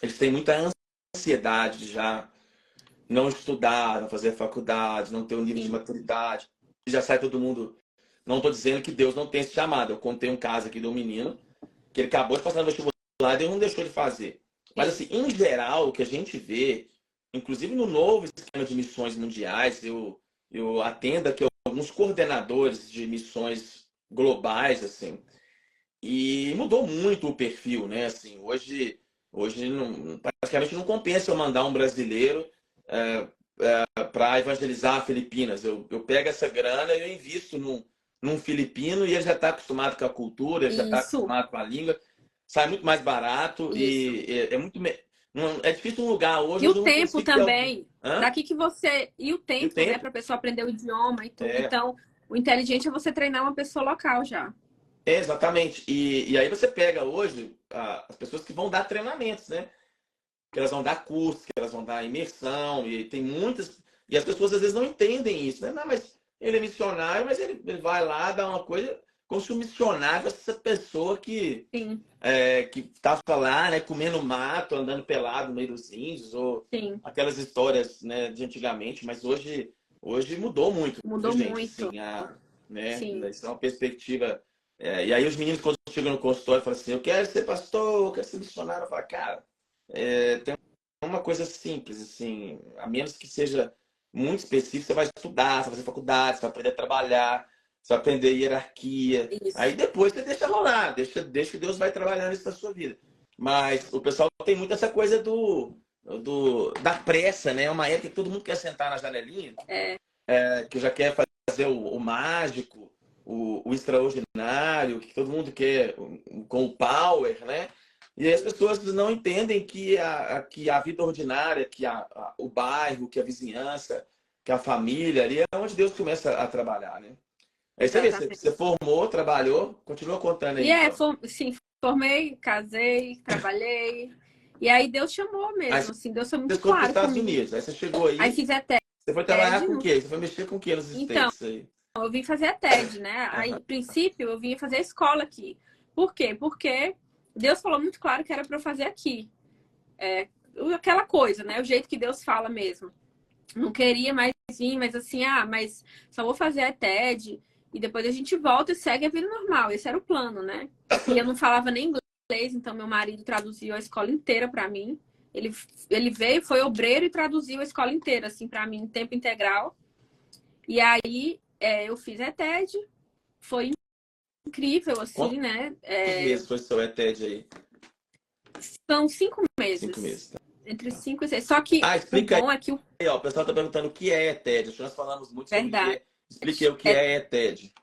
eles têm muita ansiedade de já não estudar, não fazer faculdade, não ter um nível de Sim, maturidade. Já sai todo mundo. Não estou dizendo que Deus não tem esse chamado. Eu contei um caso aqui de um menino que ele acabou de passar no vestibular e Deus não deixou de fazer. Mas, sim, assim, em geral, o que a gente vê, inclusive no novo esquema de missões mundiais, eu atendo aqui alguns coordenadores de missões globais, assim, e mudou muito o perfil, né? Assim, hoje não, praticamente não compensa eu mandar um brasileiro para evangelizar Filipinas. Eu pego essa grana e eu invisto num filipino e ele já está acostumado com a cultura, ele já está isso, acostumado com a língua, sai muito mais barato isso. e é muito. É difícil um lugar hoje E o onde eu não tempo consigo ter alguém. também, Hã? daqui que você. E o E o tempo, né, tempo? para a pessoa aprender o idioma e tudo. É, Então, o inteligente é você treinar uma pessoa local já. exatamente. E aí você pega hoje as pessoas que vão dar treinamentos, né? Que elas vão dar curso, que elas vão dar imersão, e tem muitas. E as pessoas às vezes não entendem isso, né? Não, mas ele é missionário, mas ele vai lá dar uma coisa como se o missionário fosse essa pessoa Sim, que estava lá, né, comendo mato, andando pelado no meio dos índios, ou sim. aquelas histórias, né, de antigamente, mas hoje mudou muito, viu, Mudou gente? muito. Assim, né, Sim. isso é uma perspectiva. E aí os meninos, quando chegam no consultório, falam assim: eu quero ser pastor, eu quero ser missionário. Eu falo, cara, tem uma coisa simples, assim, a menos que seja muito específico, você vai estudar, você vai fazer faculdade, você vai aprender a trabalhar, você vai aprender hierarquia. Aí Isso. depois você deixa rolar, deixa que Deus vai trabalhando isso na sua vida. Mas o pessoal tem muito essa coisa da pressa, né? É uma época que todo mundo quer sentar na janelinha, É, que já quer fazer o mágico, o extraordinário, que todo mundo quer com o power, né? E aí as pessoas não entendem que a vida ordinária, o bairro, que a vizinhança, que a família ali é onde Deus começa a trabalhar, né? Aí você vê, você exatamente. formou, trabalhou, continua contando E aí, então. sim, formei, casei, trabalhei. E aí Deus chamou Aí mesmo, assim, Deus foi você muito foi para os claro Estados comigo. Unidos, aí você chegou Aí aí, fiz a você foi trabalhar TED. com o quê? Você foi mexer com o quê nos Então, States aí? eu vim fazer a TED, né? Aí, Aham. a princípio, eu vinha fazer a escola aqui. Por quê? Porque Deus falou muito claro que era para eu fazer aqui. Aquela coisa, né? O jeito que Deus fala mesmo. Não queria mais vir, mas assim, mas só vou fazer a TED e depois a gente volta e segue a vida normal. Esse era o plano, né? E eu não falava nem inglês, então meu marido traduziu a escola inteira para mim. Ele, ele veio, foi obreiro e traduziu a escola inteira, assim, para mim, em tempo integral. E aí eu fiz a TED, foi incrível, assim, Quantos né? meses foi seu ETED aí? São 5 meses, 5 meses, tá? entre 5 e 6. Só que o Explica bom é que o aí, ó. O pessoal tá perguntando o que é ETED. Acho que nós falamos muito sobre o que verdade é. Explique aí o que é ETED.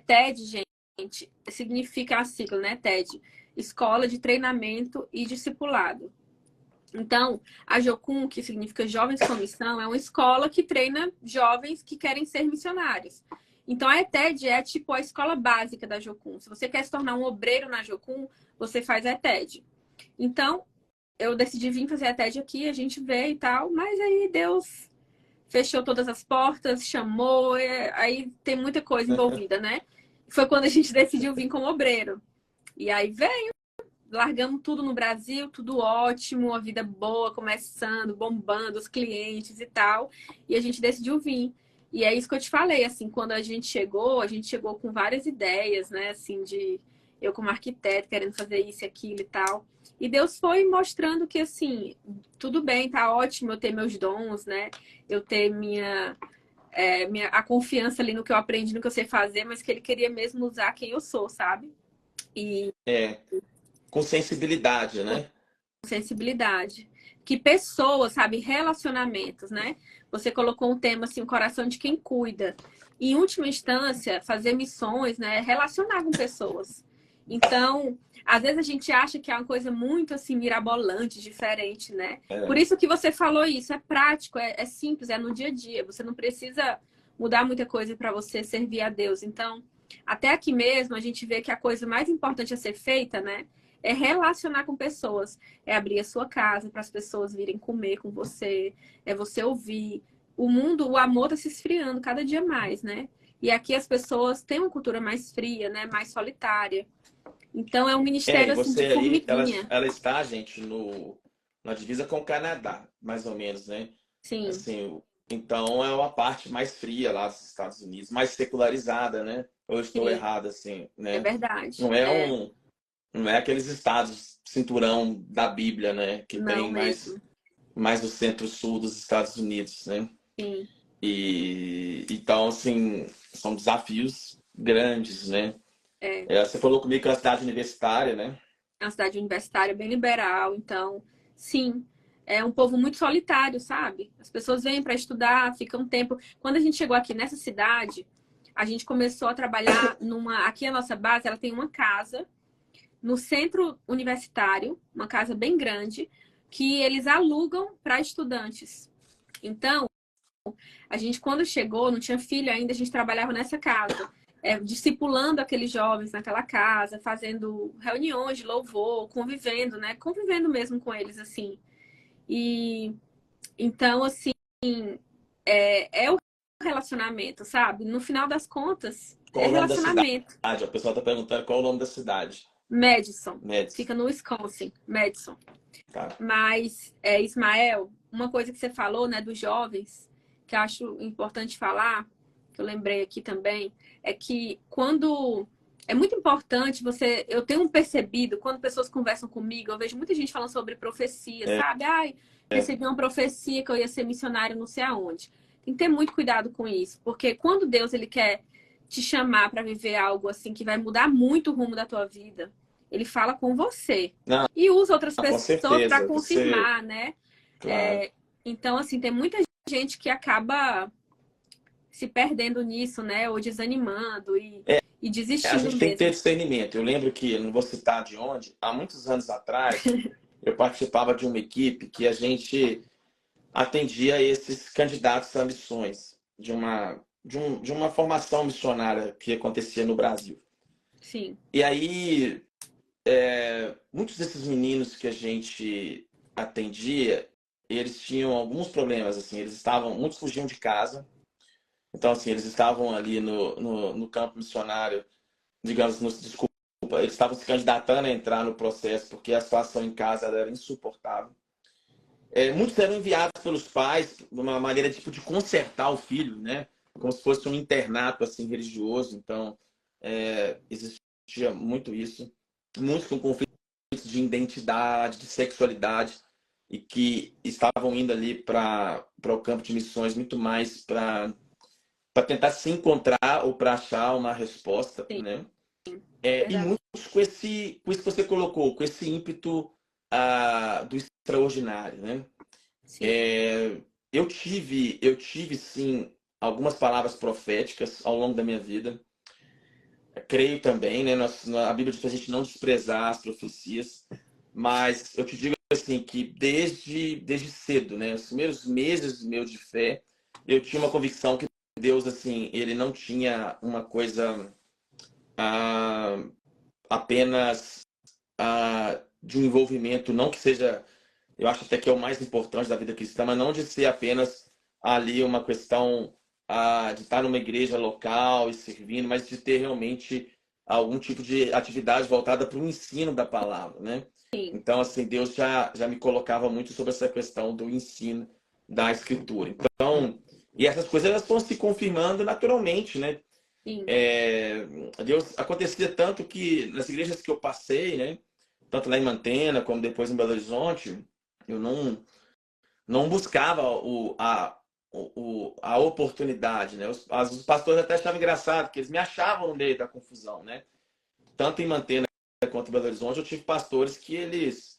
TED, gente, significa a sigla, né? TED, Escola de Treinamento e Discipulado. Então, a Jocum, que significa Jovens com Missão, é uma escola que treina jovens que querem ser missionários. Então, a ETED é tipo a escola básica da Jocum. Se você quer se tornar um obreiro na Jocum, você faz a ETED. Então, eu decidi vir fazer a TED aqui, a gente vê e tal, mas aí Deus fechou todas as portas, chamou, aí tem muita coisa envolvida, né? Foi quando a gente decidiu vir como obreiro. E aí veio. largamos tudo no Brasil, tudo ótimo, a vida boa, começando, bombando, os clientes e tal. E a gente decidiu vir. E é isso que eu te falei, assim, quando a gente chegou com várias ideias, né, assim, de eu como arquiteto querendo fazer isso e aquilo e tal. E Deus foi mostrando que, assim, tudo bem, tá ótimo eu ter meus dons, né, eu ter a confiança ali no que eu aprendi, no que eu sei fazer, mas que Ele queria mesmo usar quem eu sou, sabe? E É, com sensibilidade, né? sensibilidade. Que pessoas, sabe, relacionamentos, né? Você colocou um tema assim, o coração de quem cuida. Em última instância, fazer missões, né? Relacionar com pessoas. Então, às vezes a gente acha que é uma coisa muito assim mirabolante, diferente, né? Por É, isso que você falou isso, é prático, é simples, é no dia a dia. Você não precisa mudar muita coisa para você servir a Deus. Então, até aqui mesmo a gente vê que a coisa mais importante a ser feita, né? É relacionar com pessoas, é abrir a sua casa para as pessoas virem comer com você, é você ouvir. O mundo, o amor está se esfriando cada dia mais, né? E aqui as pessoas têm uma cultura mais fria, né? Mais solitária. Então é um e ministério assim você de aí, formiguinha. ela está, gente, na divisa com o Canadá, mais ou menos, né? Sim, Assim, então é uma parte mais fria lá dos Estados Unidos, mais secularizada, né? Ou eu estou sim, errado, assim, é né? verdade. Não é É, não é aqueles estados cinturão da Bíblia, né? Que não tem mesmo. mais no centro-sul dos Estados Unidos, né? Sim, E então, assim, são desafios grandes, né? é. É, você falou comigo que é uma cidade universitária, né? É uma cidade universitária bem liberal, então, sim, é um povo muito solitário, sabe? As pessoas vêm para estudar, ficam um tempo. Quando a gente chegou aqui nessa cidade, a gente começou a trabalhar numa. Aqui a nossa base, ela tem uma casa no centro universitário, uma casa bem grande, que eles alugam para estudantes. Então, a gente, quando chegou, não tinha filho ainda, a gente trabalhava nessa casa, discipulando aqueles jovens naquela casa, fazendo reuniões de louvor, convivendo, né? Convivendo mesmo com eles, assim. E então, assim, é o relacionamento, sabe? No final das contas, Qual é o nome da cidade? relacionamento. O pessoal está perguntando qual o nome da cidade. Madison, Médici, fica no Wisconsin, Madison. tá? Mas, Ismael, uma coisa que você falou, né, dos jovens, que eu acho importante falar, que eu lembrei aqui também, é que quando é muito importante você, eu tenho percebido, quando pessoas conversam comigo, eu vejo muita gente falando sobre profecia, É, sabe? Ai, é, recebi uma profecia que eu ia ser missionário não sei aonde. Tem que ter muito cuidado com isso, porque quando Deus ele quer te chamar para viver algo assim que vai mudar muito o rumo da tua vida, ele fala com você não, e usa outras com pessoas para certeza. Você, confirmar, né? claro. Então, assim, tem muita gente que acaba se perdendo nisso, né? Ou desanimando e A desistindo gente tem que ter mesmo. discernimento. Eu lembro que, não vou citar de onde, há muitos anos atrás, eu participava de uma equipe que a gente atendia esses candidatos a missões de uma formação missionária que acontecia no Brasil. Sim, E aí, muitos desses meninos que a gente atendia, eles tinham alguns problemas, assim, muitos fugiam de casa, então, assim, eles estavam ali no campo missionário, digamos, desculpa, eles estavam se candidatando a entrar no processo porque a situação em casa era insuportável. Muitos eram enviados pelos pais de uma maneira tipo de consertar o filho, né? Como se fosse um internato assim religioso. Então, existia muito isso. Muitos com conflitos de identidade, de sexualidade e que estavam indo ali para o campo de missões muito mais para tentar se encontrar ou para achar uma resposta, sim, né? E verdade. muitos com isso que você colocou, com esse ímpeto do extraordinário, né? Sim, Eu tive sim algumas palavras proféticas ao longo da minha vida. Creio também, né? A Bíblia diz para a gente não desprezar as profecias, mas eu te digo assim que desde cedo, né? Os primeiros meses meus de fé, eu tinha uma convicção que Deus assim, ele não tinha uma coisa ah, apenas de um envolvimento, não que seja, eu acho até que é o mais importante da vida cristã, mas não de ser apenas ali uma questão de estar numa igreja local e servindo, mas de ter realmente algum tipo de atividade voltada para o ensino da palavra, né? Sim, Então, assim, Deus já me colocava muito sobre essa questão do ensino da escritura. Então, e essas coisas elas vão se confirmando naturalmente, né? sim. É, Deus acontecia tanto que nas igrejas que eu passei, né? Tanto lá em Mantena como depois em Belo Horizonte, eu não buscava a oportunidade, né? Os pastores até achavam engraçado, porque eles me achavam no meio da confusão, né? Tanto em Mantena quanto em Belo Horizonte, eu tive pastores que eles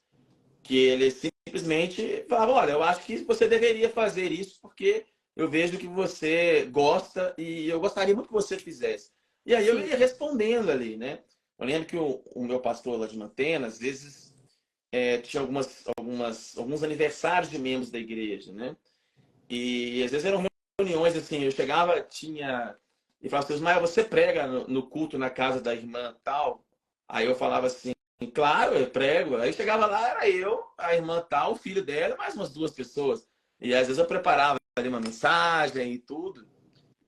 simplesmente falavam, olha, eu acho que você deveria fazer isso porque eu vejo que você gosta e eu gostaria muito que você fizesse. E aí eu Sim, ia respondendo ali, né? Eu lembro que o meu pastor lá de Mantena, às vezes, tinha alguns aniversários de membros da igreja, né? E às vezes eram reuniões assim, eu chegava, tinha. E falava assim, Ismael, você prega no culto na casa da irmã tal? Aí eu falava assim, claro, eu prego. Aí chegava lá, era eu, a irmã tal, o filho dela, mais umas duas pessoas. E às vezes eu preparava ali uma mensagem e tudo.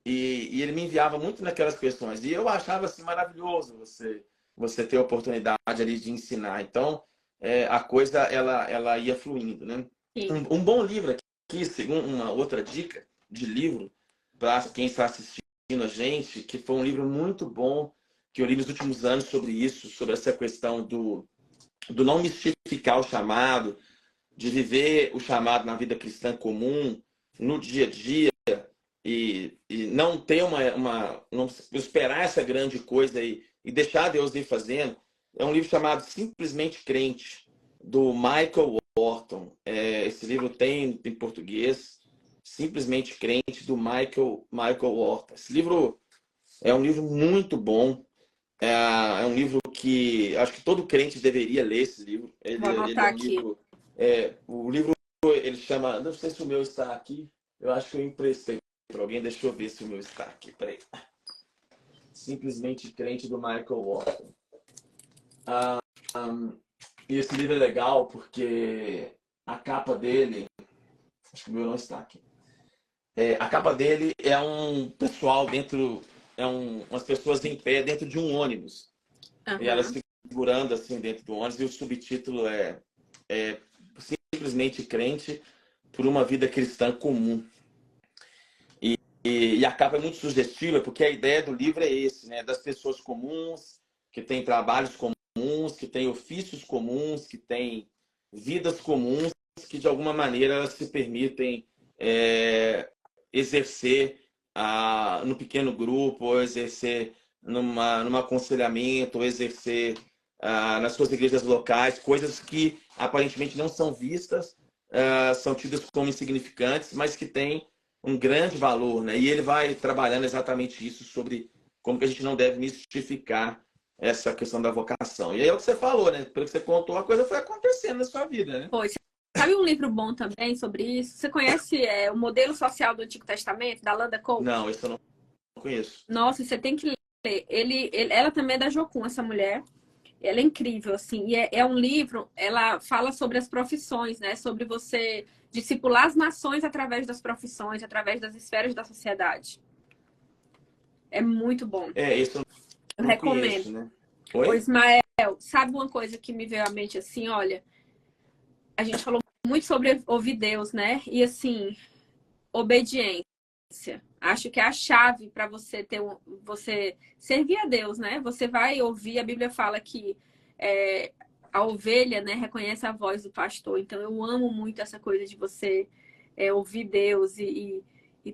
E ele me enviava muito naquelas questões. E eu achava assim maravilhoso você ter a oportunidade ali de ensinar. Então, a coisa ela ia fluindo, né? sim. Um bom livro aqui, segundo uma outra dica de livro para quem está assistindo a gente, que foi um livro muito bom que eu li nos últimos anos sobre isso, sobre essa questão do não mistificar o chamado, de viver o chamado na vida cristã comum, no dia a dia, e não ter não esperar essa grande coisa e deixar Deus ir fazendo. É um livro chamado Simplesmente Crente, do Michael Horton. Esse livro tem em português, Simplesmente Crente, do Michael Horton. Esse livro é um livro muito bom. É um livro que acho que todo crente deveria ler esse livro. Vou Ele anotar é um aqui. livro. O livro ele chama. Não sei se o meu está aqui. Eu acho que eu emprestei para alguém. Deixa eu ver se o meu está aqui. Peraí. Simplesmente Crente do Michael Walker. E esse livro é legal porque a capa dele. Acho que o meu não está aqui. A capa dele é um pessoal dentro. Umas pessoas em pé dentro de um ônibus. E elas Aham. segurando assim dentro do ônibus. E o subtítulo é Simplesmente Crente por uma vida cristã comum. E a capa é muito sugestiva, porque a ideia do livro é esse, né? Das pessoas comuns, que têm trabalhos comuns, que têm ofícios comuns, que têm vidas comuns, que de alguma maneira elas se permitem exercer no pequeno grupo, ou exercer num aconselhamento, ou exercer nas suas igrejas locais, coisas que aparentemente não são vistas, são tidas como insignificantes, mas que têm um grande valor, né? E ele vai trabalhando exatamente isso sobre como que a gente não deve mistificar essa questão da vocação. E aí é o que você falou, né? Pelo que você contou, a coisa foi acontecendo na sua vida, né? Pois. Sabe um livro bom também sobre isso? Você conhece o Modelo Social do Antigo Testamento, da Landa Não, Coach? isso eu não conheço. Nossa, você tem que ler. Ela também é da Jocum, essa mulher. Ela é incrível, assim. E é um livro, ela fala sobre as profissões, né? Sobre você discipular as nações através das profissões, através das esferas da sociedade. É muito bom. Isso eu Eu não recomendo. conheço, né? Ô, Oi? Ismael, sabe uma coisa que me veio à mente assim? Olha, a gente falou muito sobre ouvir Deus, né? E assim, obediência. Acho que é a chave para você servir a Deus, né? Você vai ouvir, a Bíblia fala que a ovelha, né, reconhece a voz do pastor. Então eu amo muito essa coisa de você ouvir Deus e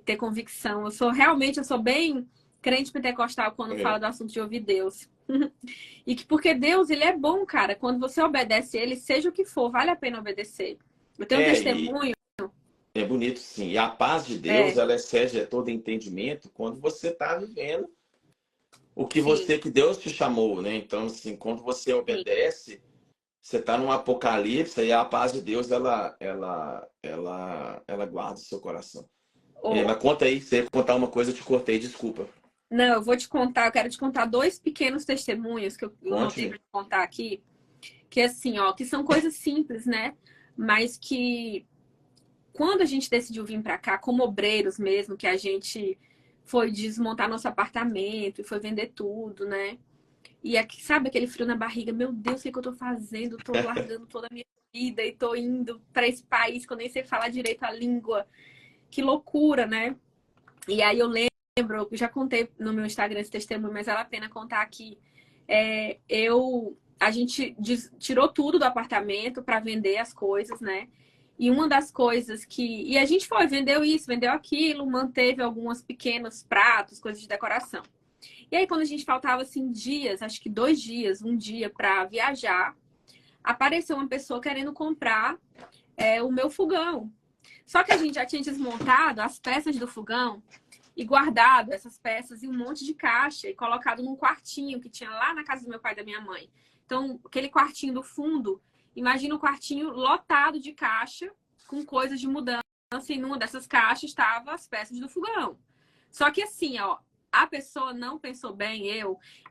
ter convicção. Eu sou bem crente pentecostal quando fala Legal. do assunto de ouvir Deus. E que porque Deus, ele é bom, cara. Quando você obedece ele, seja o que for, vale a pena obedecer. Eu tenho um E testemunho. é bonito, sim. E a paz de Deus, É, ela excede todo entendimento quando você está vivendo sim, que Deus te chamou, né? Então, assim, quando você sim. obedece, você está num apocalipse e a paz de Deus, ela guarda o seu coração. Ô, Mas conta aí, você ia contar uma coisa, eu te cortei, desculpa. não, eu vou te contar, eu quero te contar dois pequenos testemunhos que eu notei para Conte-me. te contar aqui, que assim, ó, que são coisas simples, né? Mas que quando a gente decidiu vir para cá, como obreiros mesmo, que a gente foi desmontar nosso apartamento e foi vender tudo, né? E aqui, sabe aquele frio na barriga? Meu Deus, o que é que eu tô fazendo? Tô largando toda a minha vida e tô indo para esse país que eu nem sei falar direito a língua. Que loucura, né? E aí eu lembro, eu já contei no meu Instagram esse testemunho, mas vale a pena contar aqui. A gente tirou tudo do apartamento para vender as coisas, né? E uma das coisas que. E a gente foi, vendeu isso, vendeu aquilo, manteve alguns pequenos pratos, coisas de decoração. E aí, quando a gente faltava assim dias, acho que 2 dias, um dia para viajar, apareceu uma pessoa querendo comprar o meu fogão. Só que a gente já tinha desmontado as peças do fogão e guardado essas peças em um monte de caixa e colocado num quartinho que tinha lá na casa do meu pai e da minha mãe. Então, aquele quartinho do fundo, imagina um quartinho lotado de caixa com coisas de mudança e numa dessas caixas estavam as peças do fogão. Só que assim, ó, a pessoa não pensou bem,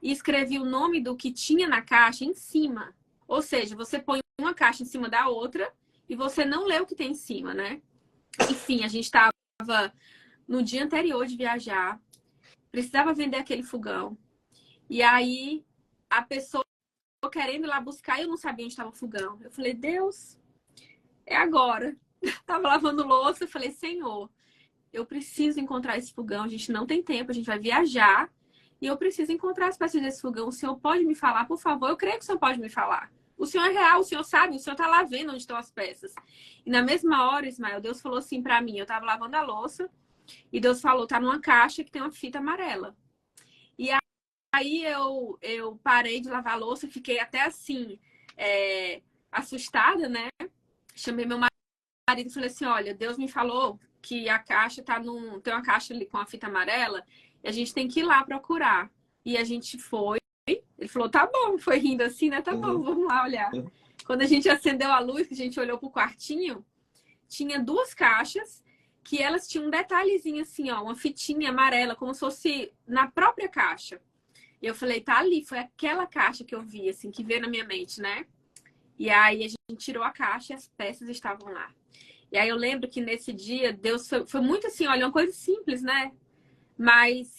e escrevi o nome do que tinha na caixa em cima. Ou seja, você põe uma caixa em cima da outra e você não lê o que tem em cima, né? Enfim, a gente estava no dia anterior de viajar, precisava vender aquele fogão. E aí a pessoa querendo ir lá buscar e eu não sabia onde estava o fogão. Eu falei, Deus, é agora. Tava lavando louça, eu falei, Senhor, eu preciso encontrar esse fogão, a gente não tem tempo, a gente vai viajar e eu preciso encontrar as peças desse fogão. O senhor pode me falar, por favor? Eu creio que o senhor pode me falar. O senhor é real, o senhor sabe, o senhor tá lá vendo onde estão as peças. E na mesma hora, Ismael, Deus falou assim para mim, eu tava lavando a louça e Deus falou, tá numa caixa que tem uma fita amarela. E aí eu parei de lavar a louça, fiquei até assim, assustada, né? Chamei meu marido e falei assim, olha, Deus me falou que a caixa tem uma caixa ali com a fita amarela e a gente tem que ir lá procurar. E a gente foi. Ele falou, tá bom, foi rindo assim, né? Tá bom, Uhum. vamos lá olhar. Quando a gente acendeu a luz, que a gente olhou pro quartinho, tinha 2 caixas que elas tinham um detalhezinho assim, ó, uma fitinha amarela, como se fosse na própria caixa. E eu falei, tá ali, foi aquela caixa que eu vi, assim, que veio na minha mente, né? E aí a gente tirou a caixa e as peças estavam lá. E aí eu lembro que nesse dia, Deus foi muito assim, olha, uma coisa simples, né? Mas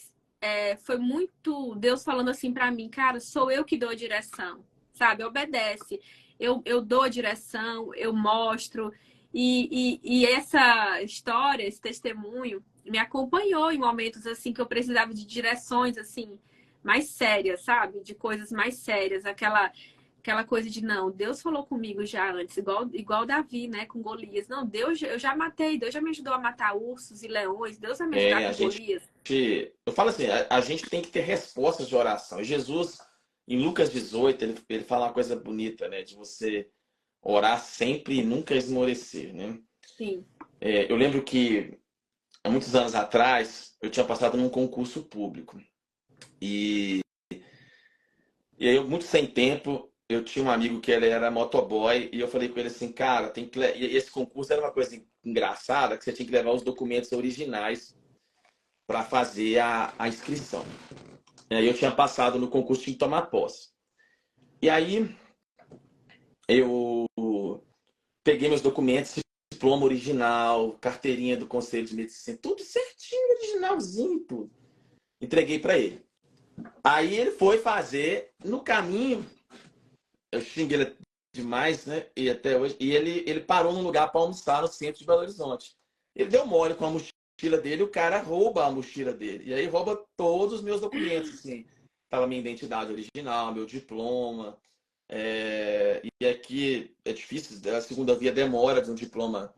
foi muito Deus falando assim pra mim, cara, sou eu que dou a direção, sabe? Obedece. Eu dou a direção, eu mostro. E essa história, esse testemunho, me acompanhou em momentos assim que eu precisava de direções assim mais sérias, sabe? De coisas mais sérias, aquela coisa de não, Deus falou comigo já antes, igual Davi, né, com Golias. Não, Deus, eu já matei, Deus já me ajudou a matar ursos e leões, Deus vai me ajudar A com gente, Golias. eu falo assim, a gente tem que ter respostas de oração. E Jesus, em Lucas 18, ele fala uma coisa bonita, né? De você orar sempre e nunca esmorecer, né? Sim. Eu lembro que há muitos anos atrás eu tinha passado num concurso público e, e aí eu muito sem tempo eu tinha um amigo que ele era motoboy e eu falei com ele assim, cara, tem que e esse concurso era uma coisa engraçada que você tinha que levar os documentos originais para fazer a inscrição. E aí eu tinha passado no concurso, tinha que tomar posse. E aí eu peguei meus documentos, diploma original, carteirinha do Conselho de Medicina, tudo certinho, originalzinho, tudo. Entreguei para ele. Aí ele foi fazer, no caminho, eu xinguei ele demais, né? E até hoje, e ele parou num lugar para almoçar no centro de Belo Horizonte. Ele deu mole com a mochila dele, o cara rouba a mochila dele. E aí rouba todos os meus documentos, assim. Tava minha identidade original, meu diploma. E aqui é difícil, a segunda via demora de um diploma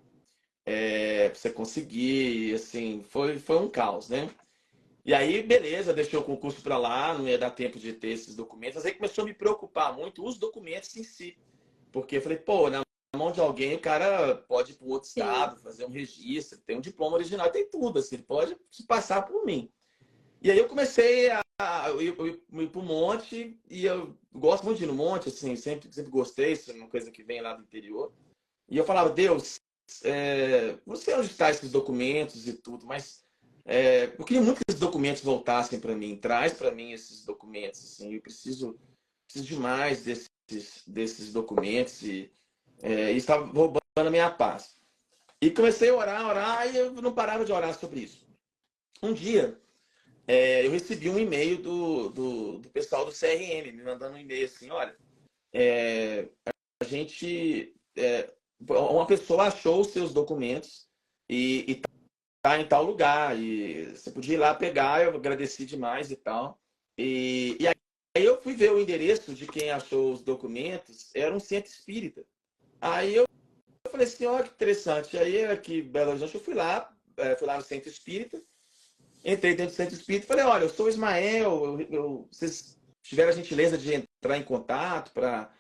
pra você conseguir, assim, foi um caos, né? E aí, beleza, deixei o concurso para lá, não ia dar tempo de ter esses documentos. Mas aí começou a me preocupar muito os documentos em si. Porque eu falei, pô, na mão de alguém o cara pode ir para um outro Sim. estado, fazer um registro, tem um diploma original, tem tudo, assim, ele pode se passar por mim. E aí eu comecei a ir para o monte, e eu gosto muito de ir no monte, assim, sempre gostei, isso é uma coisa que vem lá do interior. E eu falava, Deus, não sei onde estão esses documentos e tudo, mas eu queria muito que esses documentos voltassem para mim. Traz para mim esses documentos. Assim, eu preciso demais desses documentos. E isso estava roubando a minha paz. E comecei a orar, e eu não parava de orar sobre isso. Um dia, eu recebi um e-mail do pessoal do CRM, me mandando um e-mail assim, olha, a gente, uma pessoa achou os seus documentos e tá em tal lugar, e você podia ir lá pegar, eu agradeci demais e tal. E aí eu fui ver o endereço de quem achou os documentos, era um centro espírita. Aí eu falei assim, olha que interessante. Aí aqui em Belo Horizonte eu fui lá no centro espírita, entrei dentro do centro espírita e falei, olha, eu sou o Ismael, vocês tiveram a gentileza de entrar em contato para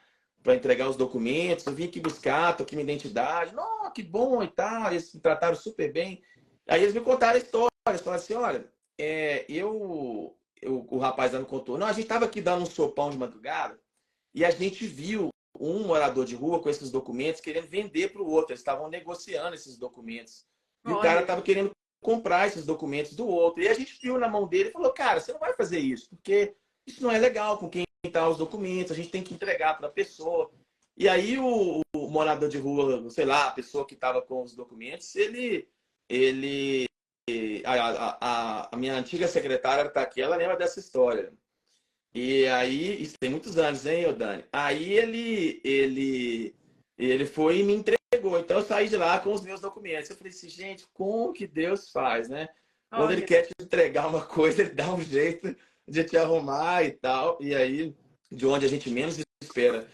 entregar os documentos, eu vim aqui buscar, tô aqui minha identidade. Não, que bom e tal, eles me trataram super bem. Aí eles me contaram a história, eles falaram assim, olha, o rapaz lá me contou, não, a gente estava aqui dando um sopão de madrugada e a gente viu um morador de rua com esses documentos querendo vender para o outro, eles estavam negociando esses documentos. E o cara Olha, estava querendo comprar esses documentos do outro. E a gente viu na mão dele e falou, cara, você não vai fazer isso, porque isso não é legal com quem está os documentos, a gente tem que entregar para a pessoa. E aí o morador de rua, sei lá, a pessoa que estava com os documentos, ele a minha antiga secretária está aqui, ela lembra dessa história. E aí, isso tem muitos anos, hein, Dani? Aí ele foi e me entregou. Então eu saí de lá com os meus documentos. Eu falei assim, gente, como que Deus faz, né? Quando ele olha. quer te entregar uma coisa, ele dá um jeito de te arrumar e tal. E aí, de onde a gente menos espera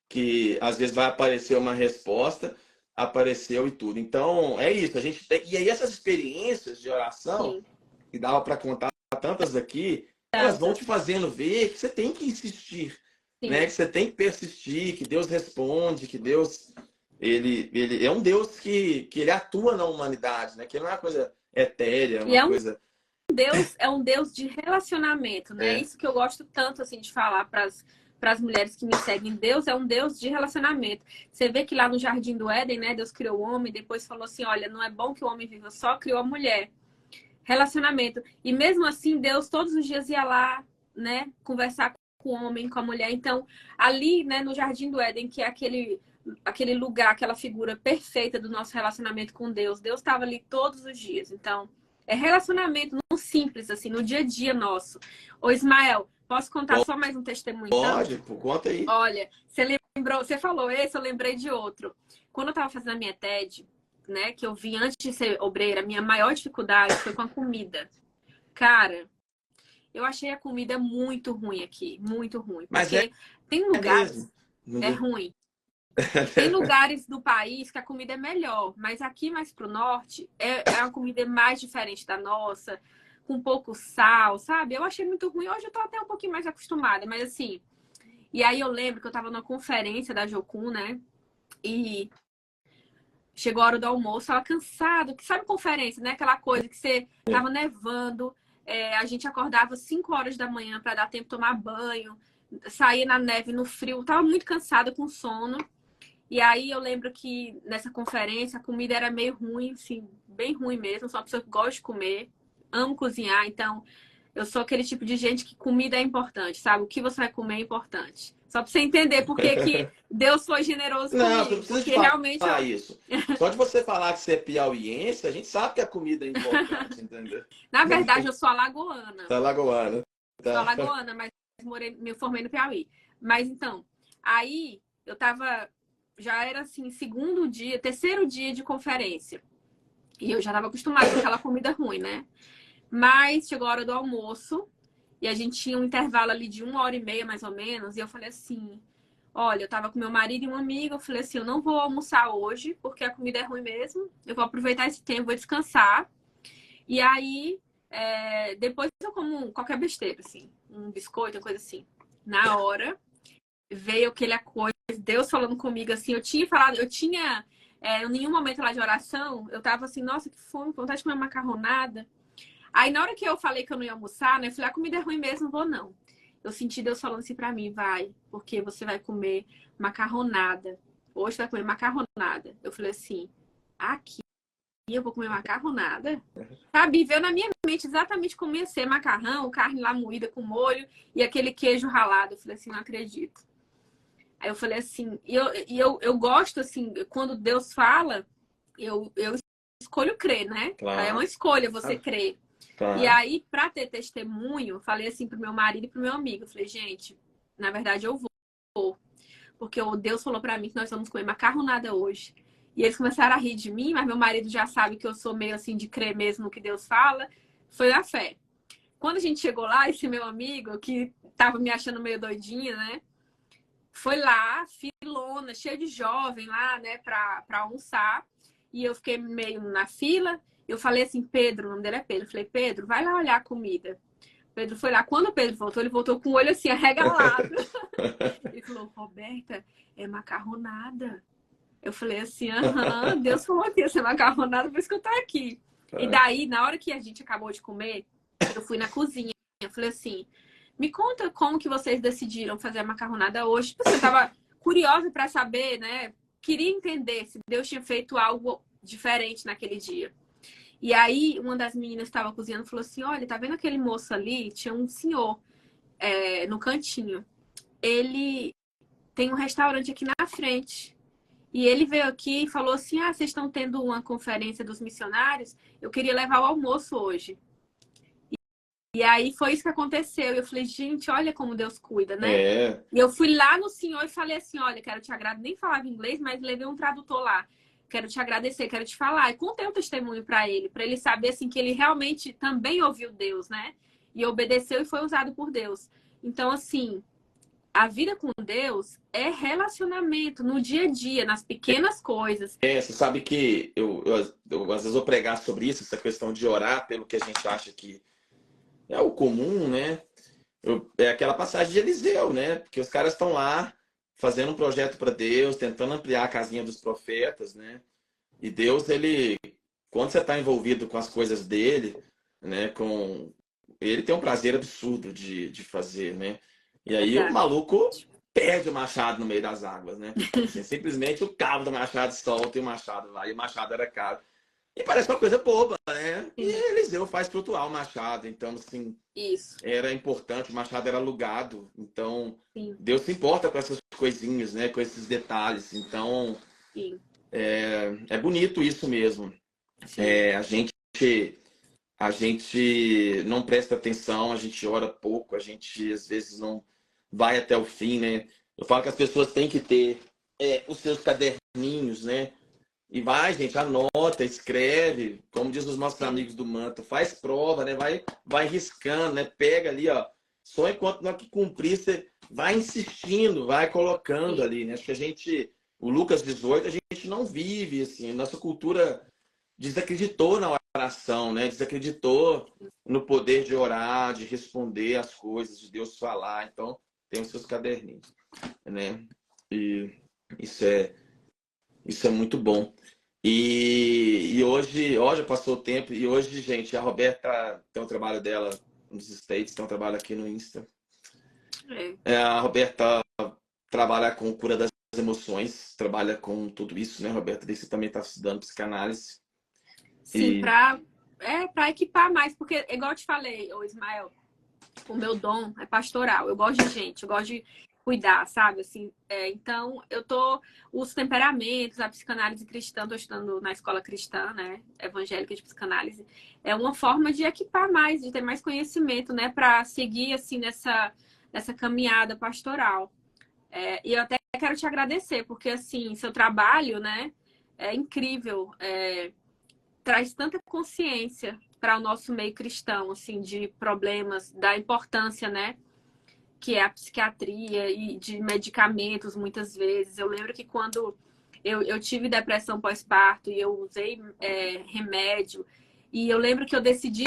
que às vezes vai aparecer uma resposta, apareceu e tudo. Então, é isso. A gente tem... E aí, essas experiências de oração, Sim, que dava para contar tantas aqui, elas vão te tantas. fazendo ver que você tem que insistir, né? Sim. Que você tem que persistir, que Deus responde, que Deus ele é um Deus que ele atua na humanidade, né? Que ele não é uma coisa etérea, é E uma coisa é um Deus de relacionamento, né? é, Isso que eu gosto tanto assim de falar para as mulheres que me seguem. Deus é um Deus de relacionamento. Você vê que lá no Jardim do Éden, né, Deus criou o homem, depois falou assim, olha, não é bom que o homem viva só, criou a mulher. Relacionamento. E mesmo assim, Deus todos os dias ia lá, né, conversar com o homem, com a mulher. Então, ali, né, no Jardim do Éden, que é aquele lugar, aquela figura perfeita do nosso relacionamento com Deus, Deus estava ali todos os dias. Então, é relacionamento no simples, assim, no dia a dia nosso. Ô, Ismael, posso contar só mais um testemunho, então? pode, pô, conta aí. Olha, você lembrou, você falou esse, eu lembrei de outro. Quando eu estava fazendo a minha TED, né, que eu vi antes de ser obreira, a minha maior dificuldade foi com a comida. Cara, eu achei a comida muito ruim aqui, muito ruim, Mas porque tem é mesmo. lugares, é ruim. Tem lugares do país que a comida é melhor, mas aqui mais pro norte é uma comida mais diferente da nossa, com pouco sal, sabe? Eu achei muito ruim. Hoje eu tô até um pouquinho mais acostumada, mas assim. E aí eu lembro que eu tava numa conferência da Jocum, né? E chegou a hora do almoço, tava cansado. Que sabe conferência, né? Aquela coisa que você tava nevando, a gente acordava 5 horas da manhã para dar tempo de tomar banho, saía na neve, no frio, tava muito cansada, com sono. E aí eu lembro que nessa conferência a comida era meio ruim, assim, bem ruim mesmo. Sou uma pessoa que gosta de comer, amo cozinhar, então eu sou aquele tipo de gente que comida é importante, sabe? O que você vai comer é importante. Só pra você entender por que que Deus foi generoso Não, você não comigo. precisa de Porque realmente falar eu. isso. Só de você falar que você é piauiense, a gente sabe que a comida é importante, entendeu? Na verdade, eu sou alagoana. Tá lagoana. Sou Tá. alagoana, mas me formei no Piauí. Mas então, aí eu tava. Já era assim, segundo dia, terceiro dia de conferência. E eu já tava acostumada com aquela comida ruim, né? Mas chegou a hora do almoço e a gente tinha um intervalo ali de 1 hora e meia, mais ou menos. E eu falei assim: olha, eu tava com meu marido e uma amiga. Eu falei assim: eu não vou almoçar hoje porque a comida é ruim mesmo. Eu vou aproveitar esse tempo, vou descansar. E aí, depois eu como qualquer besteira, assim, um biscoito, uma coisa assim. Na hora, veio aquela coisa, Deus falando comigo assim. Eu tinha falado, em nenhum momento lá de oração, eu tava assim: nossa, que fome, vontade de comer uma macarronada. Aí na hora que eu falei que eu não ia almoçar, né? Eu falei: a comida é ruim mesmo, não vou não. Eu senti Deus falando assim pra mim: vai, porque você vai comer macarronada. Hoje você vai comer macarronada. Eu falei assim: aqui eu vou comer macarronada? Sabe? Veio na minha mente exatamente como ia ser macarrão, carne lá moída com molho e aquele queijo ralado. Eu falei assim: não acredito. Aí eu falei assim, eu gosto assim, quando Deus fala, eu escolho crer, né? É uma Claro. escolha você crer. E Tá. aí, para ter testemunho, eu falei assim pro meu marido e pro meu amigo. Eu falei, gente, na verdade eu vou. Porque o Deus falou para mim que nós vamos comer macarronada hoje. E eles começaram a rir de mim, mas meu marido já sabe que eu sou meio assim de crer mesmo no que Deus fala. Foi na fé. Quando a gente chegou lá, esse meu amigo, que tava me achando meio doidinha, né? Foi lá, filona, cheio de jovem lá, né, pra almoçar. E eu fiquei meio na fila. Eu falei assim, Pedro, o nome dele é Pedro. Eu falei, Pedro, vai lá olhar a comida. Pedro foi lá. Quando o Pedro voltou, ele voltou com o olho assim, arregalado. Ele falou, Roberta, é macarronada. Eu falei assim, aham, Deus falou que ia ser macarronada, por isso que eu tô aqui. E daí, na hora que a gente acabou de comer, eu fui na cozinha. Eu falei assim, me conta como que vocês decidiram fazer a macarronada hoje. Tipo assim, eu tava curiosa para saber, né? Queria entender se Deus tinha feito algo diferente naquele dia. E aí, uma das meninas que estava cozinhando falou assim, olha, tá vendo aquele moço ali? Tinha um senhor no cantinho. Ele tem um restaurante aqui na frente. E ele veio aqui e falou assim, ah, vocês estão tendo uma conferência dos missionários? Eu queria levar o almoço hoje. E aí foi isso que aconteceu. E eu falei, gente, olha como Deus cuida, né? É, E eu fui lá no senhor e falei assim, olha, quero te agradecer. Nem falava inglês, mas levei um tradutor lá. Quero te agradecer, quero te falar. E contei o testemunho para ele saber assim que ele realmente também ouviu Deus, né? E obedeceu e foi usado por Deus. Então, assim, a vida com Deus é relacionamento no dia a dia, nas pequenas coisas. você sabe que às vezes vou pregar sobre isso, essa questão de orar pelo que a gente acha que é o comum, né? É aquela passagem de Eliseu, né? Porque os caras estão lá fazendo um projeto para Deus, tentando ampliar a casinha dos profetas, né? E Deus, quando você está envolvido com as coisas dele, né? Ele tem um prazer absurdo de fazer, né? E aí o Verdade. maluco perde o machado no meio das águas, né? Assim, simplesmente o cabo do machado solta e o machado vai. E o machado era caro. E parece uma coisa boba, né? E Sim, Eliseu faz flutuar o machado. Então, assim, isso. era importante, o machado era alugado. Então, Sim, Deus se importa com essas coisinhas, né? Com esses detalhes. Então, sim, é bonito isso mesmo. sim. A gente não presta atenção, a gente ora pouco, a gente às vezes não vai até o fim, né? Eu falo que as pessoas têm que ter os seus caderninhos, né? E vai, gente, anota, escreve, como diz os nossos Sim. amigos do Manto, faz prova, né? Vai riscando, né? Pega ali, ó. Só enquanto não que cumprir, você vai insistindo, vai colocando Sim. ali, né? Acho que o Lucas 18, a gente não vive assim, nossa cultura desacreditou na oração, né? Desacreditou no poder de orar, de responder as coisas, de Deus falar. Então, tem os seus caderninhos, né? E isso é muito bom. E hoje passou o tempo, e hoje, gente, a Roberta tem um trabalho dela nos States, tem um trabalho aqui no Insta. É. A Roberta trabalha com cura das emoções, trabalha com tudo isso, né, Roberta? Você também está estudando psicanálise. Sim, E para equipar mais, porque, igual eu te falei, ô Ismael, o meu dom é pastoral. Eu gosto de gente, eu gosto de cuidar, sabe? Assim, então, os temperamentos, a psicanálise cristã, estou estudando na escola cristã, né? Evangélica de psicanálise. É uma forma de equipar mais, de ter mais conhecimento, né? Para seguir, assim, nessa caminhada pastoral. E eu até quero te agradecer, porque, assim, seu trabalho, né? É incrível. Traz tanta consciência para o nosso meio cristão, assim, de problemas, da importância, né? Que é a psiquiatria e de medicamentos, muitas vezes. Eu lembro que quando eu tive depressão pós-parto e eu usei remédio, e eu lembro que eu decidi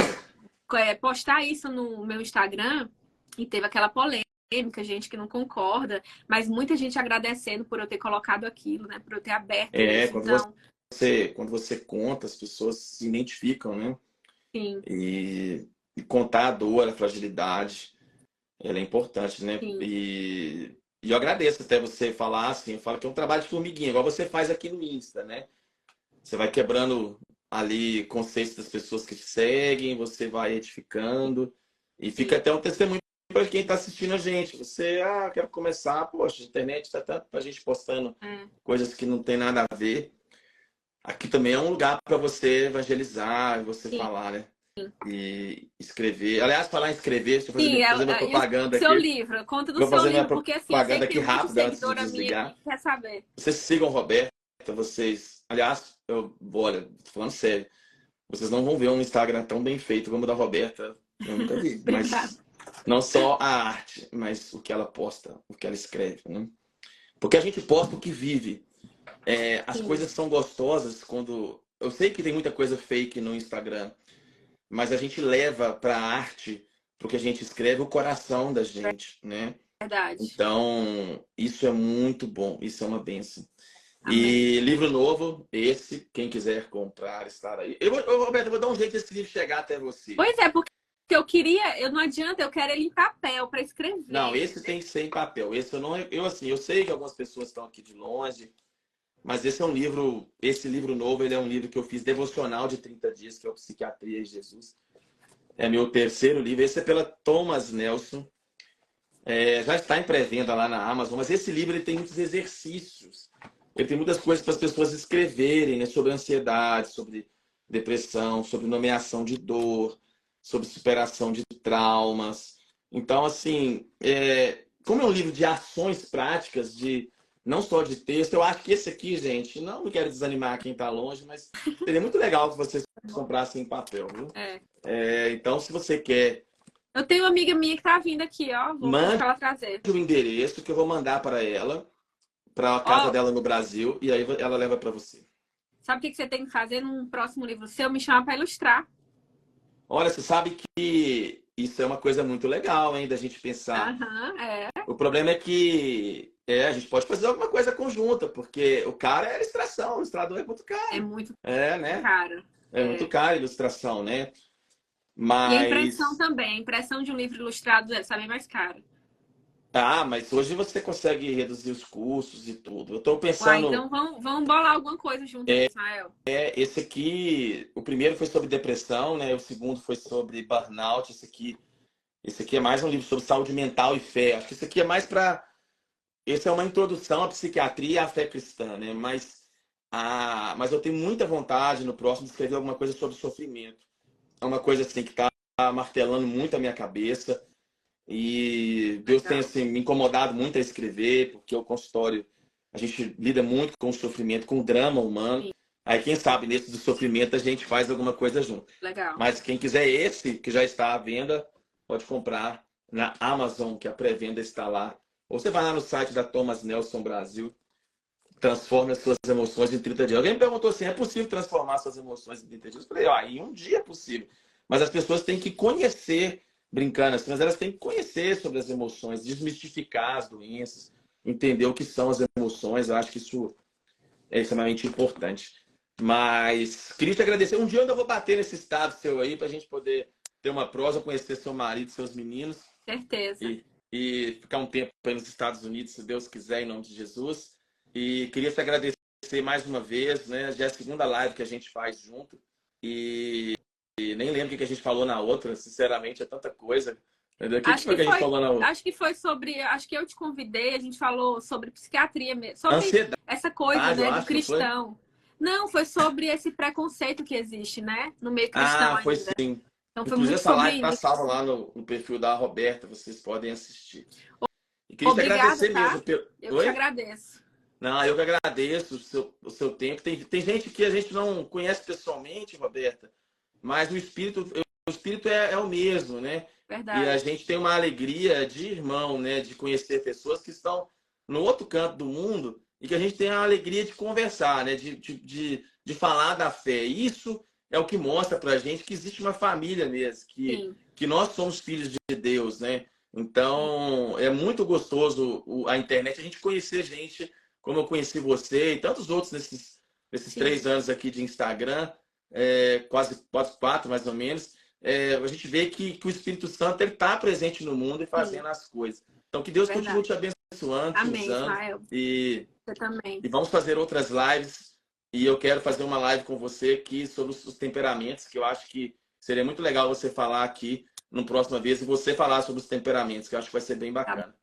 postar isso no meu Instagram e teve aquela polêmica, gente que não concorda, mas muita gente agradecendo por eu ter colocado aquilo, né? Por eu ter aberto é, isso. quando Então, você conta, as pessoas se identificam, né? sim, E, e contar a dor, a fragilidade, ela é importante, né? sim, E eu agradeço até você falar assim, eu falo que é um trabalho de formiguinha, igual você faz aqui no Insta, né? Você vai quebrando ali conceitos das pessoas que te seguem, você vai edificando, e fica sim. até um testemunho para quem está assistindo a gente. Você, quero começar, poxa, a internet está tanto para a gente postando É, coisas que não tem nada a ver. Aqui também é um lugar para você evangelizar, você sim. falar, né? e escrever. Aliás, falar em escrever, deixa eu Sim, fazer minha e o propaganda seu aqui. livro, conta do Vou seu fazer minha livro, porque assim, eu sei propaganda que aqui tem muita rápida antes de seguidora minha aqui desligar. que quer saber. Vocês sigam a Roberta, vocês. Aliás, olha, tô falando sério. Vocês não vão ver um Instagram tão bem feito como o da Roberta. Eu nunca vi. Obrigada. Mas não só a arte, mas o que ela posta, o que ela escreve, né? Porque a gente posta o que vive. As Sim, coisas são gostosas quando. Eu sei que tem muita coisa fake no Instagram, mas a gente leva para a arte, porque a gente escreve o coração da gente, né? verdade. Então, isso é muito bom, isso é uma benção. Amém. E livro novo, esse, quem quiser comprar, estar aí. Roberto, eu vou dar um jeito desse livro chegar até você. Pois é, porque eu queria, eu não adianta, eu quero ele em papel para Não, escrever. esse tem que ser em papel. Esse eu não, eu assim, eu sei que algumas pessoas estão aqui de longe, mas esse é um livro, esse livro novo, ele é um livro que eu fiz devocional de 30 dias, que é o Psiquiatria e Jesus. É meu terceiro livro, esse é pela Thomas Nelson. Já está em pré-venda lá na Amazon, mas esse livro ele tem muitos exercícios. Ele tem muitas coisas para as pessoas escreverem, né, sobre ansiedade, sobre depressão, sobre nomeação de dor, sobre superação de traumas. Então, assim, como é um livro de ações práticas, de não só de texto, eu acho que esse aqui, gente, não quero desanimar quem está longe, mas seria muito legal que vocês comprassem em papel, viu? É. Então, se você quer, Eu tenho uma amiga minha que tá vindo aqui, ó. Vou pedir mande pra ela trazer. o endereço que eu vou mandar para a casa Ó, dela no Brasil, e aí ela leva para você. sabe o que você tem que fazer num próximo livro seu? Me chamar pra ilustrar. Olha, você sabe que isso é uma coisa muito legal, hein, da gente pensar. Aham, é. O problema é que a gente pode fazer alguma coisa conjunta, porque o cara é a ilustração, o ilustrador é muito É caro. muito Né? caro. É muito É. caro a ilustração, né? E a impressão Mas. também. A impressão de um livro ilustrado deve saber mais caro. Mas hoje você consegue reduzir os custos e tudo. Eu estou Uai, pensando. então vamos bolar alguma coisa junto aí, Ismael. Esse aqui, o primeiro foi sobre depressão, né? O segundo foi sobre burnout. Esse aqui é mais um livro sobre saúde mental e fé. Acho que esse aqui é mais para. Esse é uma introdução à psiquiatria e à fé cristã, né? Mas eu tenho muita vontade no próximo de escrever alguma coisa sobre sofrimento. É uma coisa assim que está martelando muito a minha cabeça. E Deus tem Legal. assim, me incomodado muito a escrever, porque o consultório, a gente lida muito com o sofrimento, com o drama humano. Sim, Aí, quem sabe, nesse do sofrimento, a gente faz alguma coisa junto. legal. Mas quem quiser esse, que já está à venda, pode comprar na Amazon, que a pré-venda está lá. Ou você vai lá no site da Thomas Nelson Brasil, transforma as suas emoções em 30 dias. Alguém me perguntou assim, é possível transformar suas emoções em 30 dias? Eu falei, em um dia é possível. Mas as pessoas têm que conhecer, brincando assim, mas elas têm que conhecer sobre as emoções, desmistificar as doenças, entender o que são as emoções. Eu acho que isso é extremamente importante. Mas queria te agradecer. Um dia eu ainda vou bater nesse estado seu aí para a gente poder ter uma prosa, conhecer seu marido, seus meninos Certeza. e ficar um tempo aí nos Estados Unidos, se Deus quiser, em nome de Jesus. E queria te agradecer mais uma vez, né? Já é a segunda live que a gente faz junto e nem lembro o que a gente falou na outra, sinceramente, é tanta coisa. O que foi que a gente falou na outra? Acho que foi sobre, acho que eu te convidei, a gente falou sobre psiquiatria mesmo, sobre Ansiedade, essa coisa, eu né, do acho, não foi? cristão. Não, foi sobre esse preconceito que existe, né, no meio cristão Foi ainda. sim. Então foi Inclusive, muito essa sobre live está isso. salva lá no perfil da Roberta, vocês podem assistir. E queria te Obrigada, agradecer tá? mesmo. Pelo... Eu que te Oi? agradeço. Não, eu que agradeço o seu tempo. Tem gente que a gente não conhece pessoalmente, Roberta, mas o espírito é o mesmo, né? E a Verdade. gente tem uma alegria de irmão, né? De conhecer pessoas que estão no outro canto do mundo e que a gente tem a alegria de conversar, né? De falar da fé. Isso é o que mostra pra gente que existe uma família mesmo, que, Sim, que nós somos filhos de Deus, né? sim, Então, é muito gostoso a internet, a gente conhecer gente como eu conheci você e tantos outros nesses sim, 3 anos aqui de Instagram, quase 4 mais ou menos. A gente vê que o Espírito Santo está presente no mundo e sim, fazendo as coisas. Então, que Deus continue te verdade. abençoando, te Amém, usando Ismael. e, Você também. e vamos fazer outras lives. E eu quero fazer uma live com você aqui sobre os temperamentos, que eu acho que seria muito legal você falar aqui na próxima vez e você falar sobre os temperamentos, que eu acho que vai ser bem Tá bacana.